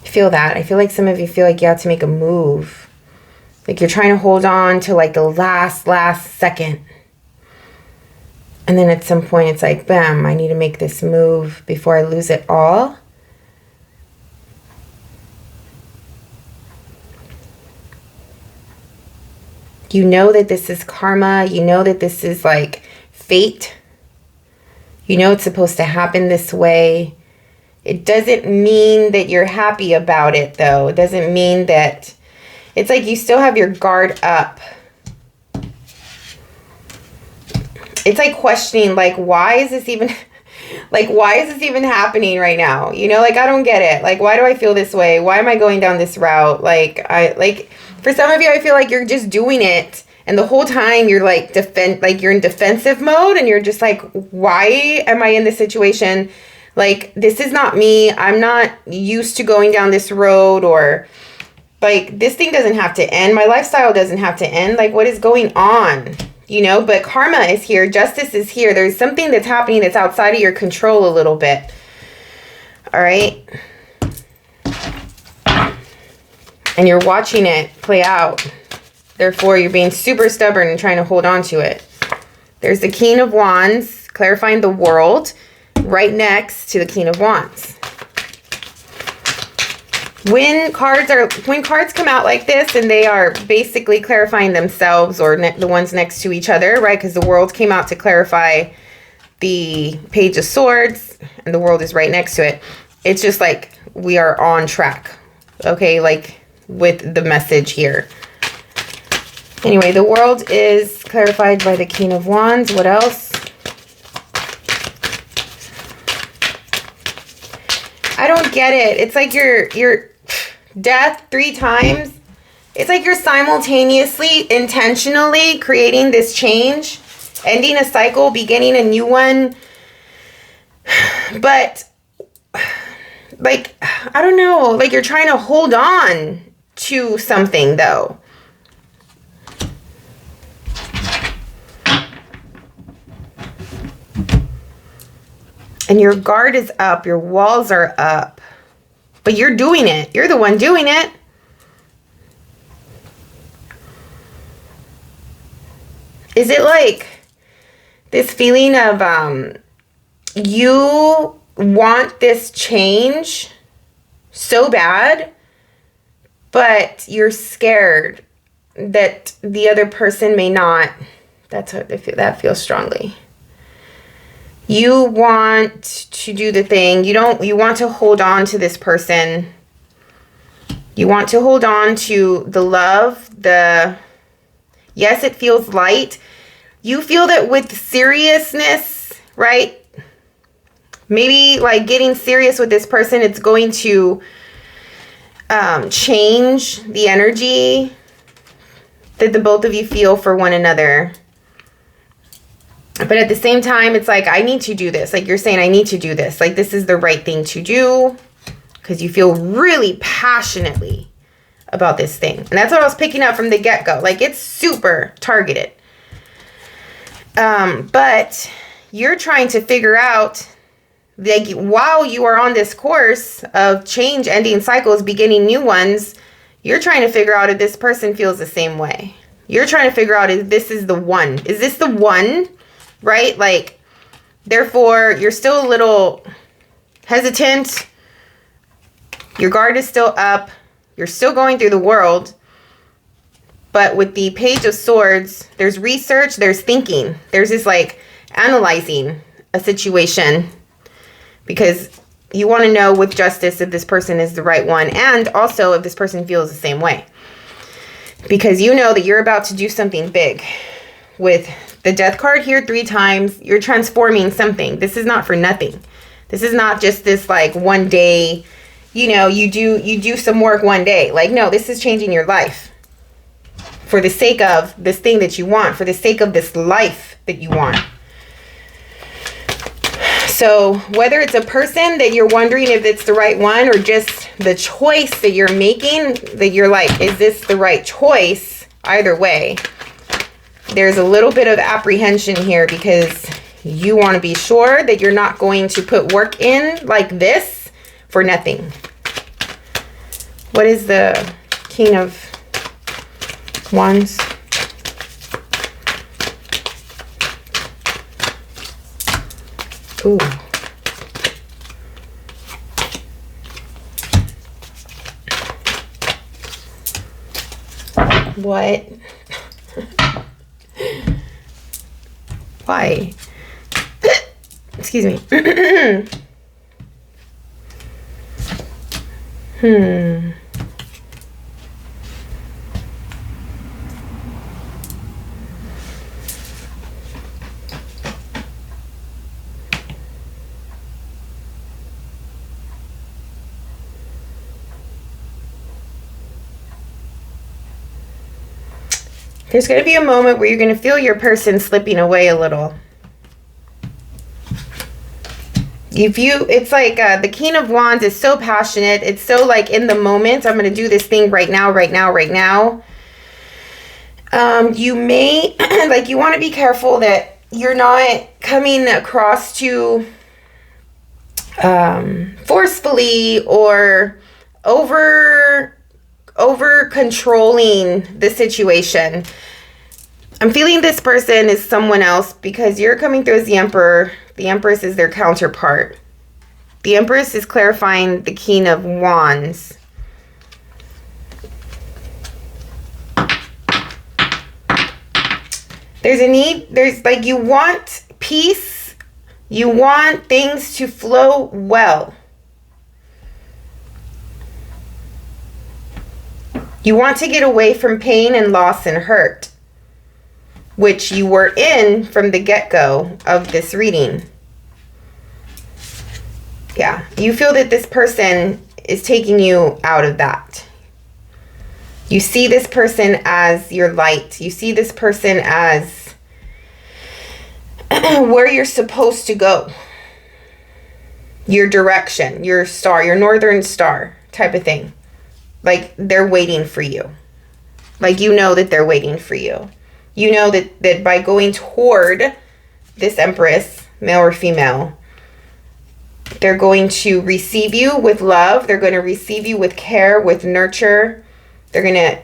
Feel that. I feel like some of you feel like you have to make a move. Like you're trying to hold on to like the last second. And then at some point it's like, bam, I need to make this move before I lose it all. You know that this is karma. You know that this is like fate. You know it's supposed to happen this way. It doesn't mean that you're happy about it, though. It doesn't mean that... It's like you still have your guard up. It's like questioning, like, why is this even... Like, why is this even happening right now? You know, like, I don't get it. Like, why do I feel this way? Why am I going down this route? Like, for some of you, I feel like you're just doing it. And the whole time you're like, you're in defensive mode. And you're just like, why am I in this situation? Like, this is not me. I'm not used to going down this road, or like, this thing doesn't have to end. My lifestyle doesn't have to end. Like, what is going on? You know, but karma is here. Justice is here. There's something that's happening that's outside of your control a little bit. All right. And you're watching it play out. Therefore, you're being super stubborn and trying to hold on to it. There's the King of Wands, clarifying the world, right next to the King of Wands. When cards come out like this and they are basically clarifying themselves, or the ones next to each other, right? Because the World came out to clarify the Page of Swords and the World is right next to it. It's just like we are on track, okay? Like with the message here. Anyway, the World is clarified by the King of Wands. What else? I don't get it. It's like you're death 3 times. It's like you're simultaneously, intentionally creating this change, ending a cycle, beginning a new one. But like, I don't know, like you're trying to hold on to something though. And your guard is up, your walls are up. But you're doing it. You're the one doing it. Is it like this feeling of you want this change so bad, but you're scared that the other person may not? That's how that feels strongly. You want to do the thing. You want to hold on to this person. You want to hold on to the love, yes, it feels light. You feel that with seriousness, right? Maybe like getting serious with this person, it's going to change the energy that the both of you feel for one another. But at the same time, it's like, I need to do this. Like you're saying, I need to do this. Like this is the right thing to do because you feel really passionately about this thing. And that's what I was picking up from the get-go. Like it's super targeted. But you're trying to figure out, like, while you are on this course of change, ending cycles, beginning new ones, you're trying to figure out if this person feels the same way. You're trying to figure out if this is the one. Is this the one? Right? Like, therefore, you're still a little hesitant. Your guard is still up. You're still going through the world. But with the Page of Swords, there's research, there's thinking. There's this like analyzing a situation because you want to know with justice if this person is the right one and also if this person feels the same way. Because you know that you're about to do something big. With the Death card here 3 times, you're transforming something. This is not for nothing. This is not just this like one day, you know, you do some work one day. Like, no, this is changing your life. For the sake of this thing that you want, for the sake of this life that you want. So whether it's a person that you're wondering if it's the right one or just the choice that you're making, that you're like, is this the right choice? Either way, there's a little bit of apprehension here because you want to be sure that you're not going to put work in like this for nothing. What is the King of Wands? Ooh. What? Why? Excuse me. There's going to be a moment where you're going to feel your person slipping away a little. It's like the King of Wands is so passionate. It's so like in the moment. I'm going to do this thing right now, right now, right now. You may, like, you want to be careful that you're not coming across too forcefully or over controlling the situation. I'm feeling this person is someone else because you're coming through as the Emperor. The Empress is their counterpart. The Empress is clarifying the King of Wands. There's a need, there's like, you want peace. You want things to flow well. You want to get away from pain and loss and hurt, which you were in from the get-go of this reading. Yeah, you feel that this person is taking you out of that. You see this person as your light. You see this person as where you're supposed to go. Your direction, your star, your northern star type of thing. Like they're waiting for you. Like you know that they're waiting for you. You know that by going toward this Empress, male or female, They're going to receive you with love. They're going to receive you with care, with nurture. They're going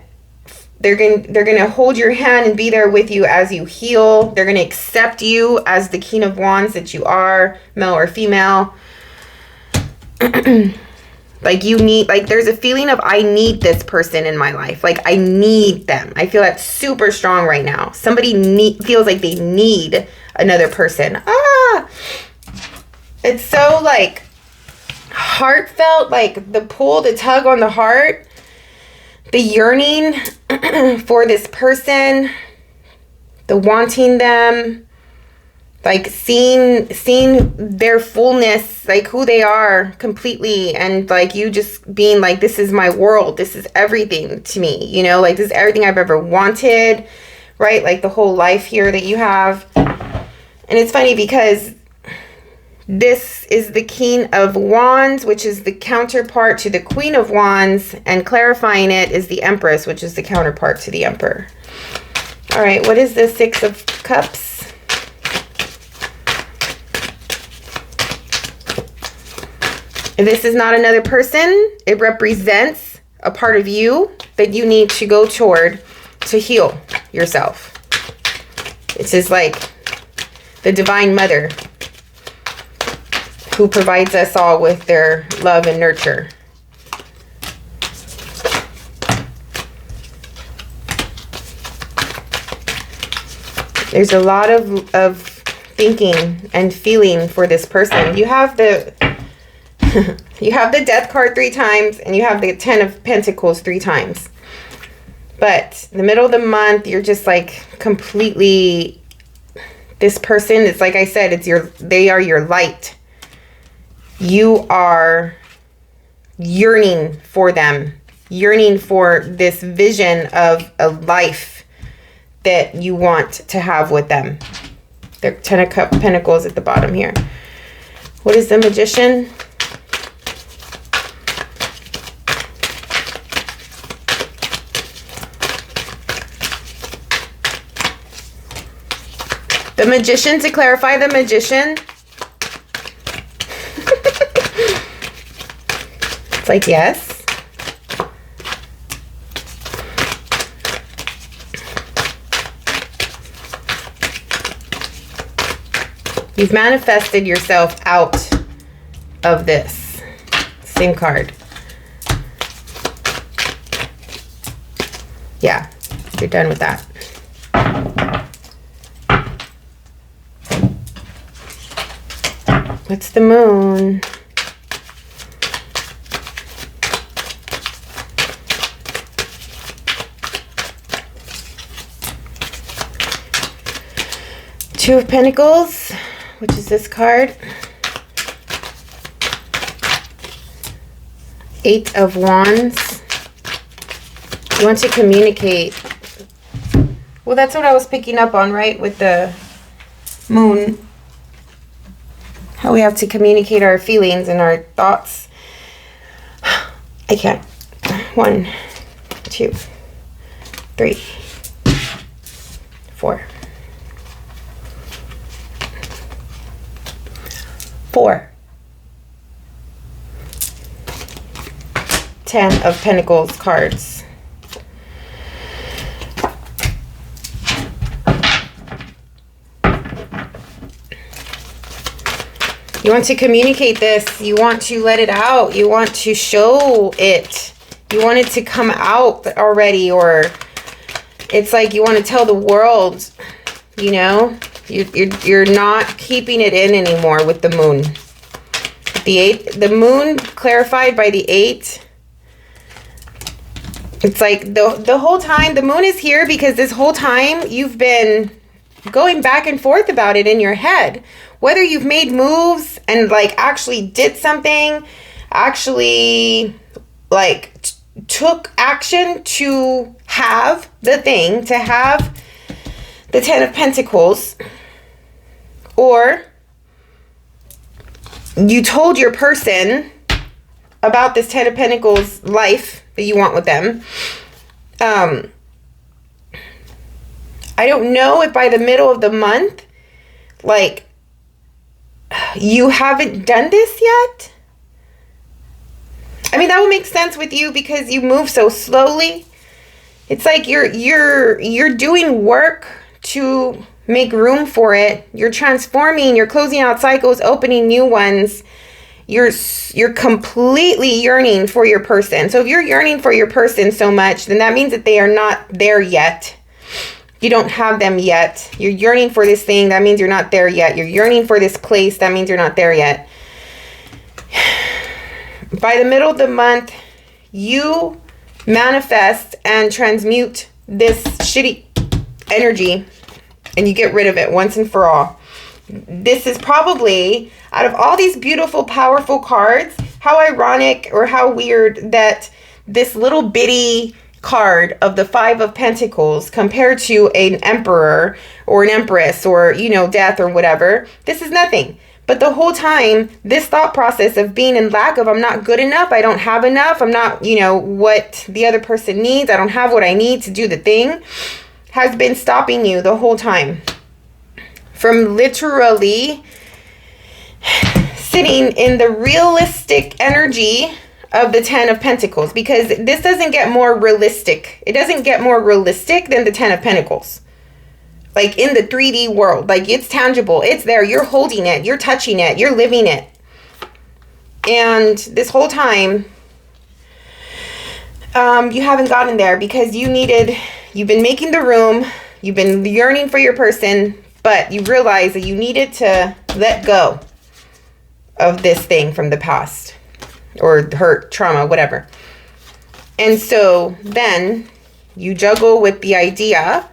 to hold your hand and be there with you as you heal. They're going to accept you as the King of Wands that you are, male or female. Like you need, like there's a feeling of I need this person in my life. Like I need them. I feel that's super strong right now. Somebody feels like they need another person. It's so like heartfelt, like the pull, the tug on the heart, the yearning for this person, the wanting them. Like seeing their fullness, like who they are completely, and like you just being like, this is my world, this is everything to me, you know, like this is everything I've ever wanted, right? Like the whole life here that you have. And it's funny because this is the King of Wands, which is the counterpart to the Queen of Wands, and clarifying it is the Empress, which is the counterpart to the Emperor. All right, what is the Six of Cups? If this is not another person, it represents a part of you that you need to go toward to heal yourself. This is like the Divine Mother who provides us all with their love and nurture. There's a lot of thinking and feeling for this person. You have the you have the Death card 3 times, and you have the 10 of Pentacles 3 times. But in the middle of the month, you're just like completely, this person, it's like I said, they are your light. You are yearning for them, yearning for this vision of a life that you want to have with them. The 10 of Pentacles at the bottom here. What is the Magician? The Magician, to clarify, the Magician. It's like, yes. You've manifested yourself out of this. Same card. Yeah, you're done with that. What's the Moon? Two of Pentacles, which is this card. 8 of Wands. You want to communicate. Well, that's what I was picking up on, right? With the Moon. How we have to communicate our feelings and our thoughts. I can't. 1, 2, 3, 4. 4. 10 of Pentacles cards. You want to communicate this. You want to let it out. You want to show it. You want it to come out already, or it's like you want to tell the world, you know, you're not keeping it in anymore with the Moon. The 8, the Moon clarified by the 8. It's like the whole time the Moon is here because this whole time you've been going back and forth about it in your head. Whether you've made moves and like actually did something, actually like took action to have the thing, to have the 10 of Pentacles, or you told your person about this 10 of Pentacles life that you want with them. I don't know if by the middle of the month, like, you haven't done this yet. I mean, that would make sense with you because you move so slowly. It's like you're doing work to make room for it. You're transforming, you're closing out cycles, opening new ones. You're completely yearning for your person. So if you're yearning for your person so much, then that means that they are not there yet. You don't have them yet. You're yearning for this thing. That means you're not there yet. You're yearning for this place. That means you're not there yet. By the middle of the month, you manifest and transmute this shitty energy and you get rid of it once and for all. This is probably, out of all these beautiful, powerful cards, how ironic or how weird that this little bitty card of the Five of Pentacles compared to an emperor or an empress or, you know, death or whatever, this is nothing. But the whole time, this thought process of being in lack of, I'm not good enough, I don't have enough, I'm not, you know, what the other person needs, I don't have what I need to do the thing, has been stopping you the whole time. From literally sitting in the realistic energy of the Ten of Pentacles. Because this doesn't get more realistic. It doesn't get more realistic than the Ten of Pentacles. Like in the 3D world, like it's tangible, it's there, you're holding it, you're touching it, you're living it. And this whole time, you haven't gotten there because you've been making the room, you've been yearning for your person, but you realize that you needed to let go of this thing from the past or hurt, trauma, whatever. And so then you juggle with the idea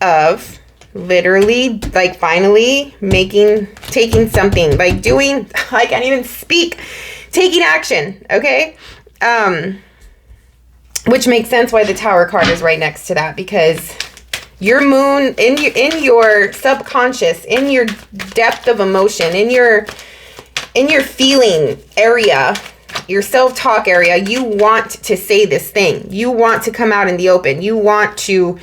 of literally like finally taking something, like doing, I can't even speak, taking action. Okay. Which makes sense why the Tower card is right next to that, because your moon in your subconscious, in your depth of emotion, in your feeling area, your self-talk area, you want to say this thing. You want to come out in the open. You want to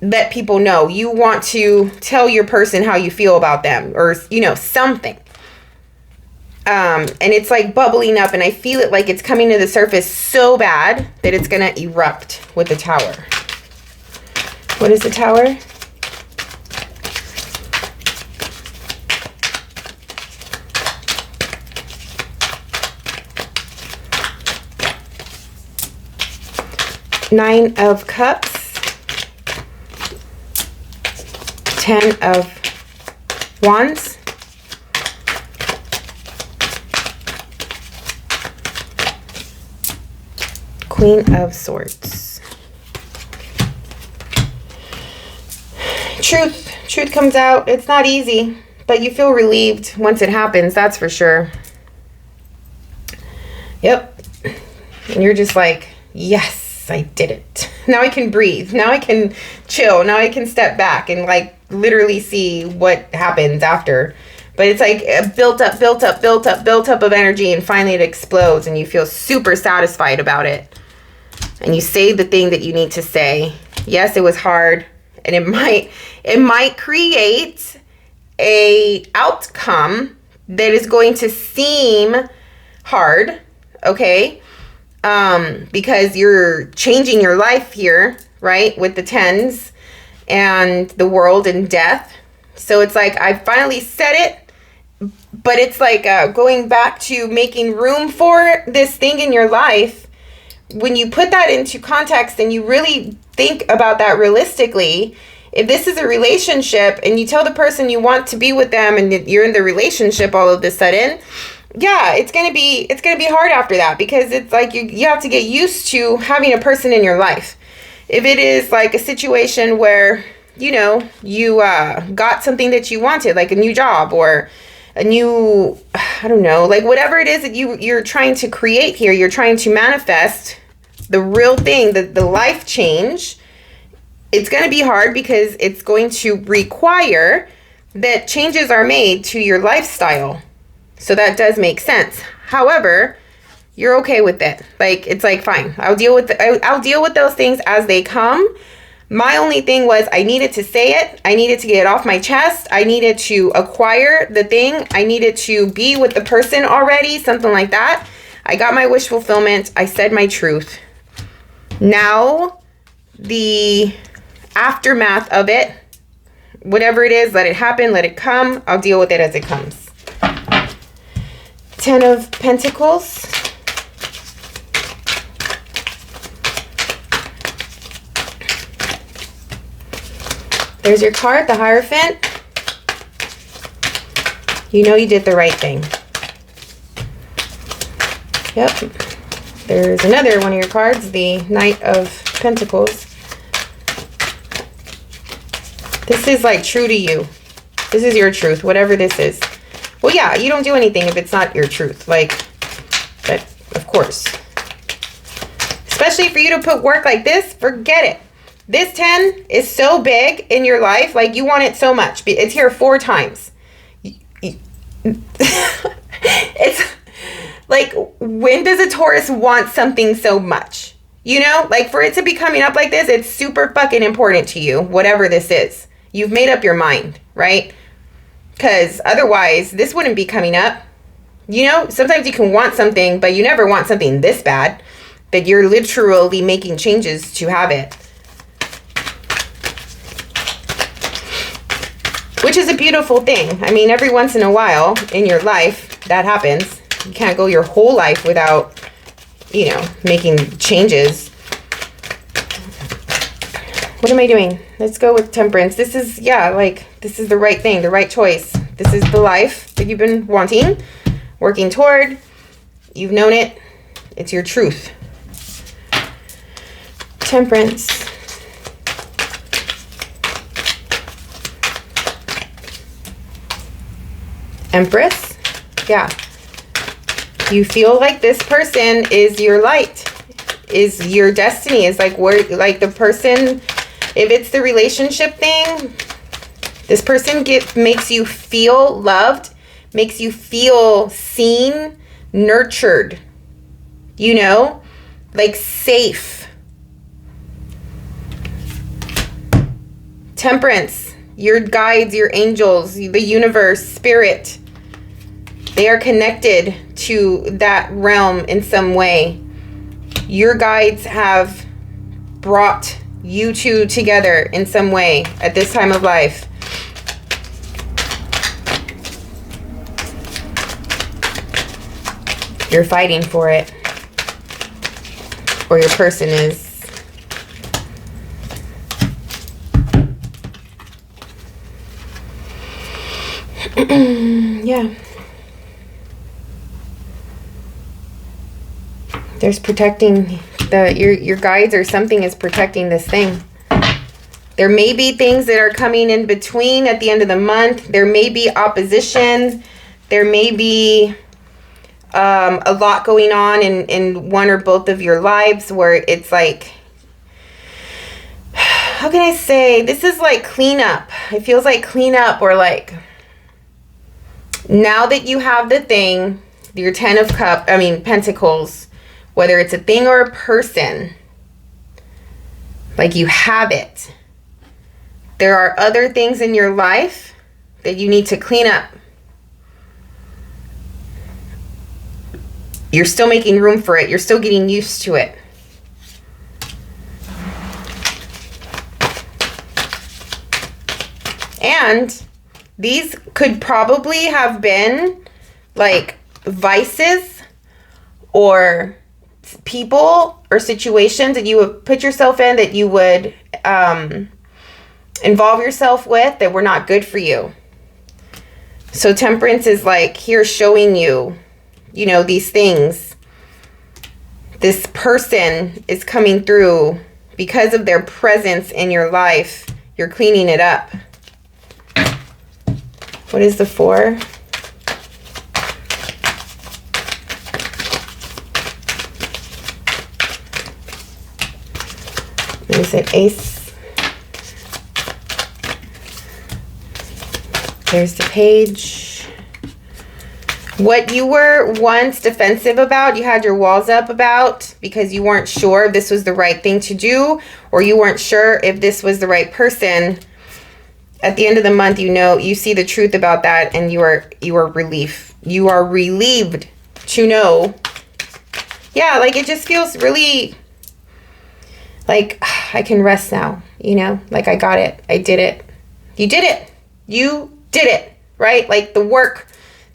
let people know. You want to tell your person how you feel about them, or, you know, something. And it's like bubbling up, and I feel it like it's coming to the surface so bad that it's gonna erupt with the Tower. What is the Tower? Nine of Cups. 10 of Wands. Queen of Swords. Truth comes out. It's not easy, but you feel relieved once it happens, that's for sure. Yep. And you're just like, yes, I did it. Now I can breathe. Now I can chill. Now I can step back and like literally see what happens after. But it's like a built up of energy, and finally it explodes and you feel super satisfied about it. And you say the thing that you need to say. Yes, it was hard, and it might create a outcome that is going to seem hard, okay? Because you're changing your life here, right? With the tens and the world and death. So it's like, I finally said it, but it's like going back to making room for this thing in your life. When you put that into context and you really think about that realistically, if this is a relationship and you tell the person you want to be with them and you're in the relationship all of a sudden, yeah, it's gonna be hard after that, because it's like you have to get used to having a person in your life. If it is like a situation where, you know, you got something that you wanted, like a new job or a new, I don't know, like whatever it is that you're trying to create here, you're trying to manifest the real thing, the life change, it's going to be hard because it's going to require that changes are made to your lifestyle. So that does make sense. However, you're okay with it. Like, it's like, fine, I'll deal with those things as they come. My only thing was I needed to say it. I needed to get it off my chest. I needed to acquire the thing. I needed to be with the person already, something like that. I got my wish fulfillment. I said my truth. Now, the aftermath of it, whatever it is, let it happen, let it come. I'll deal with it as it comes. 10 of Pentacles. There's your card, the Hierophant. You know you did the right thing. Yep. There's another one of your cards, the Knight of Pentacles. This is like true to you. This is your truth, whatever this is. Well, yeah, you don't do anything if it's not your truth. Like, but of course. Especially for you to put work like this, forget it. This 10 is so big in your life. Like, you want it so much. It's here 4 times. It's like, when does a Taurus want something so much? You know, like, for it to be coming up like this, it's super fucking important to you, whatever this is. You've made up your mind, right? Because otherwise, this wouldn't be coming up. You know, sometimes you can want something, but you never want something this bad. But you're literally making changes to have it. Which is a beautiful thing. I mean, every once in a while in your life, that happens. You can't go your whole life without, you know, making changes. What am I doing? Let's go with Temperance. This is, yeah, like, this is the right thing, the right choice. This is the life that you've been wanting, working toward. You've known it. It's your truth. Temperance. Empress. Yeah. You feel like this person is your light, is your destiny, is like where, like the person, if it's the relationship thing, this person makes you feel loved, makes you feel seen, nurtured, you know, like safe. Temperance, your guides, your angels, the universe, spirit, they are connected to that realm in some way. Your guides have brought you two together in some way at this time of life. You're fighting for it. Or your person is. Yeah. There's protecting your guides, or something is protecting this thing. There may be things that are coming in between at the end of the month. There may be opposition. There may be a lot going on in one or both of your lives where it's like, how can I say? This is like cleanup. It feels like cleanup, or like, now that you have the thing, your Pentacles, whether it's a thing or a person, like you have it. There are other things in your life that you need to clean up. You're still making room for it. You're still getting used to it. And these could probably have been like vices or people or situations that you would put yourself in, that you would involve yourself with, that were not good for you. So Temperance is like here showing you, you know, these things. This person is coming through because of their presence in your life. You're cleaning it up. What is the 4? Is it Ace? There's the Page. What you were once defensive about, you had your walls up about because you weren't sure if this was the right thing to do, or you weren't sure if this was the right person. At the end of the month, you know, you see the truth about that, and you are relieved. You are relieved to know. Yeah, like it just feels really like I can rest now, you know, like I got it. I did it. You did it. You did it, right? Like the work,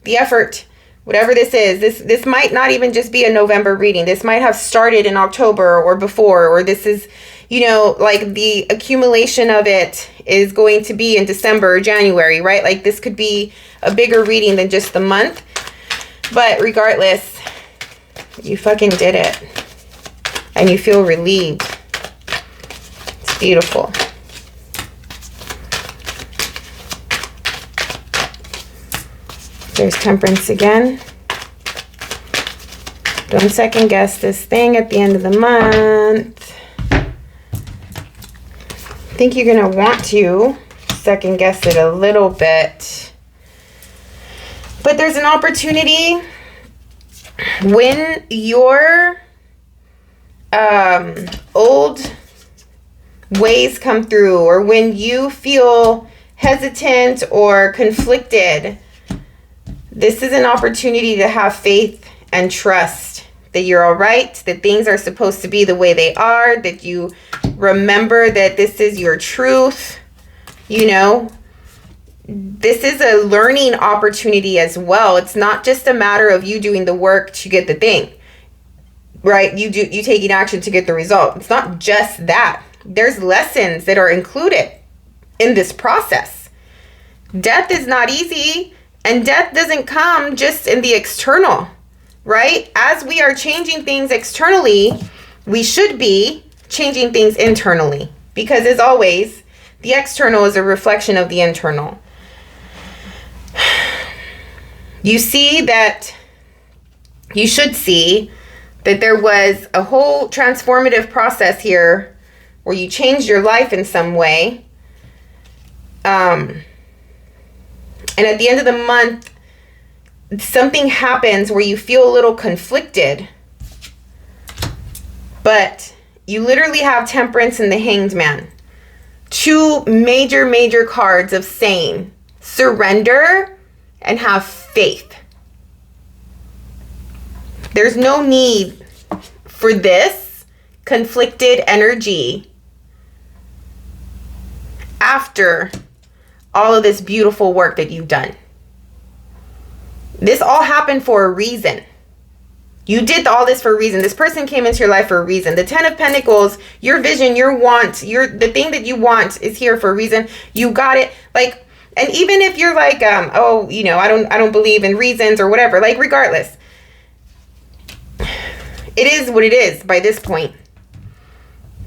the effort, whatever this is, this might not even just be a November reading. This might have started in October or before, or this is, you know, like the accumulation of it is going to be in December or January, right? Like this could be a bigger reading than just the month. But regardless, you fucking did it. And you feel relieved. It's beautiful. There's Temperance again. Don't second guess this thing at the end of the month. I think you're going to want to second guess it a little bit. But there's an opportunity when your old ways come through, or when you feel hesitant or conflicted. This is an opportunity to have faith and trust that you're all right, that things are supposed to be the way they are, that you remember that this is your truth. You know, this is a learning opportunity as well. It's not just a matter of you doing the work to get the thing, right? You taking action to get the result. It's not just that. There's lessons that are included in this process. Death is not easy. And death doesn't come just in the external, right? As we are changing things externally, we should be changing things internally. Because as always, the external is a reflection of the internal. You should see that there was a whole transformative process here where you changed your life in some way. And at the end of the month, something happens where you feel a little conflicted. But you literally have Temperance and the Hanged Man. Two major cards of saying surrender and have faith. There's no need for this conflicted energy after all of this beautiful work that you've done. This all happened for a reason. You did all this for a reason. This person came into your life for a reason. The Ten of Pentacles, your vision, your want, the thing that you want is here for a reason. You got it. Like, and even if you're like, oh, you know, I don't believe in reasons or whatever, like regardless, it is what it is by this point.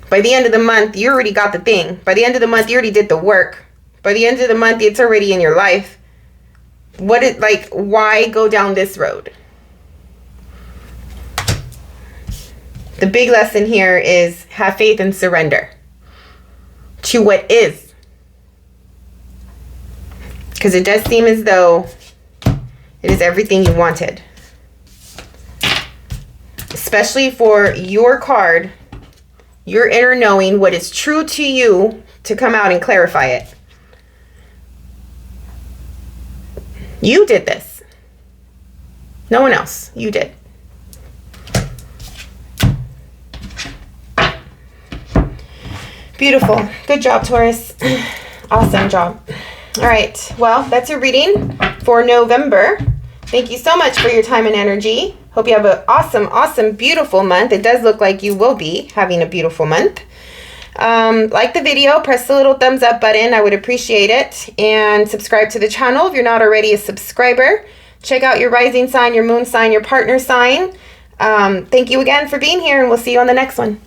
By the end of the month, you already got the thing. By the end of the month, you already did the work. By the end of the month, it's already in your life. Why go down this road? The big lesson here is have faith and surrender to what is. Because it does seem as though it is everything you wanted. Especially for your card, your inner knowing, what is true to you, to come out and clarify it. You did this. No one else. You did. Beautiful. Good job, Taurus. Awesome job. All right. Well, that's your reading for November. Thank you so much for your time and energy. Hope you have an awesome, beautiful month. It does look like you will be having a beautiful month. Like the video, press the little thumbs up button. I would appreciate it. And subscribe to the channel if you're not already a subscriber. Check out your rising sign, your moon sign, your partner sign. Thank you again for being here, and we'll see you on the next one.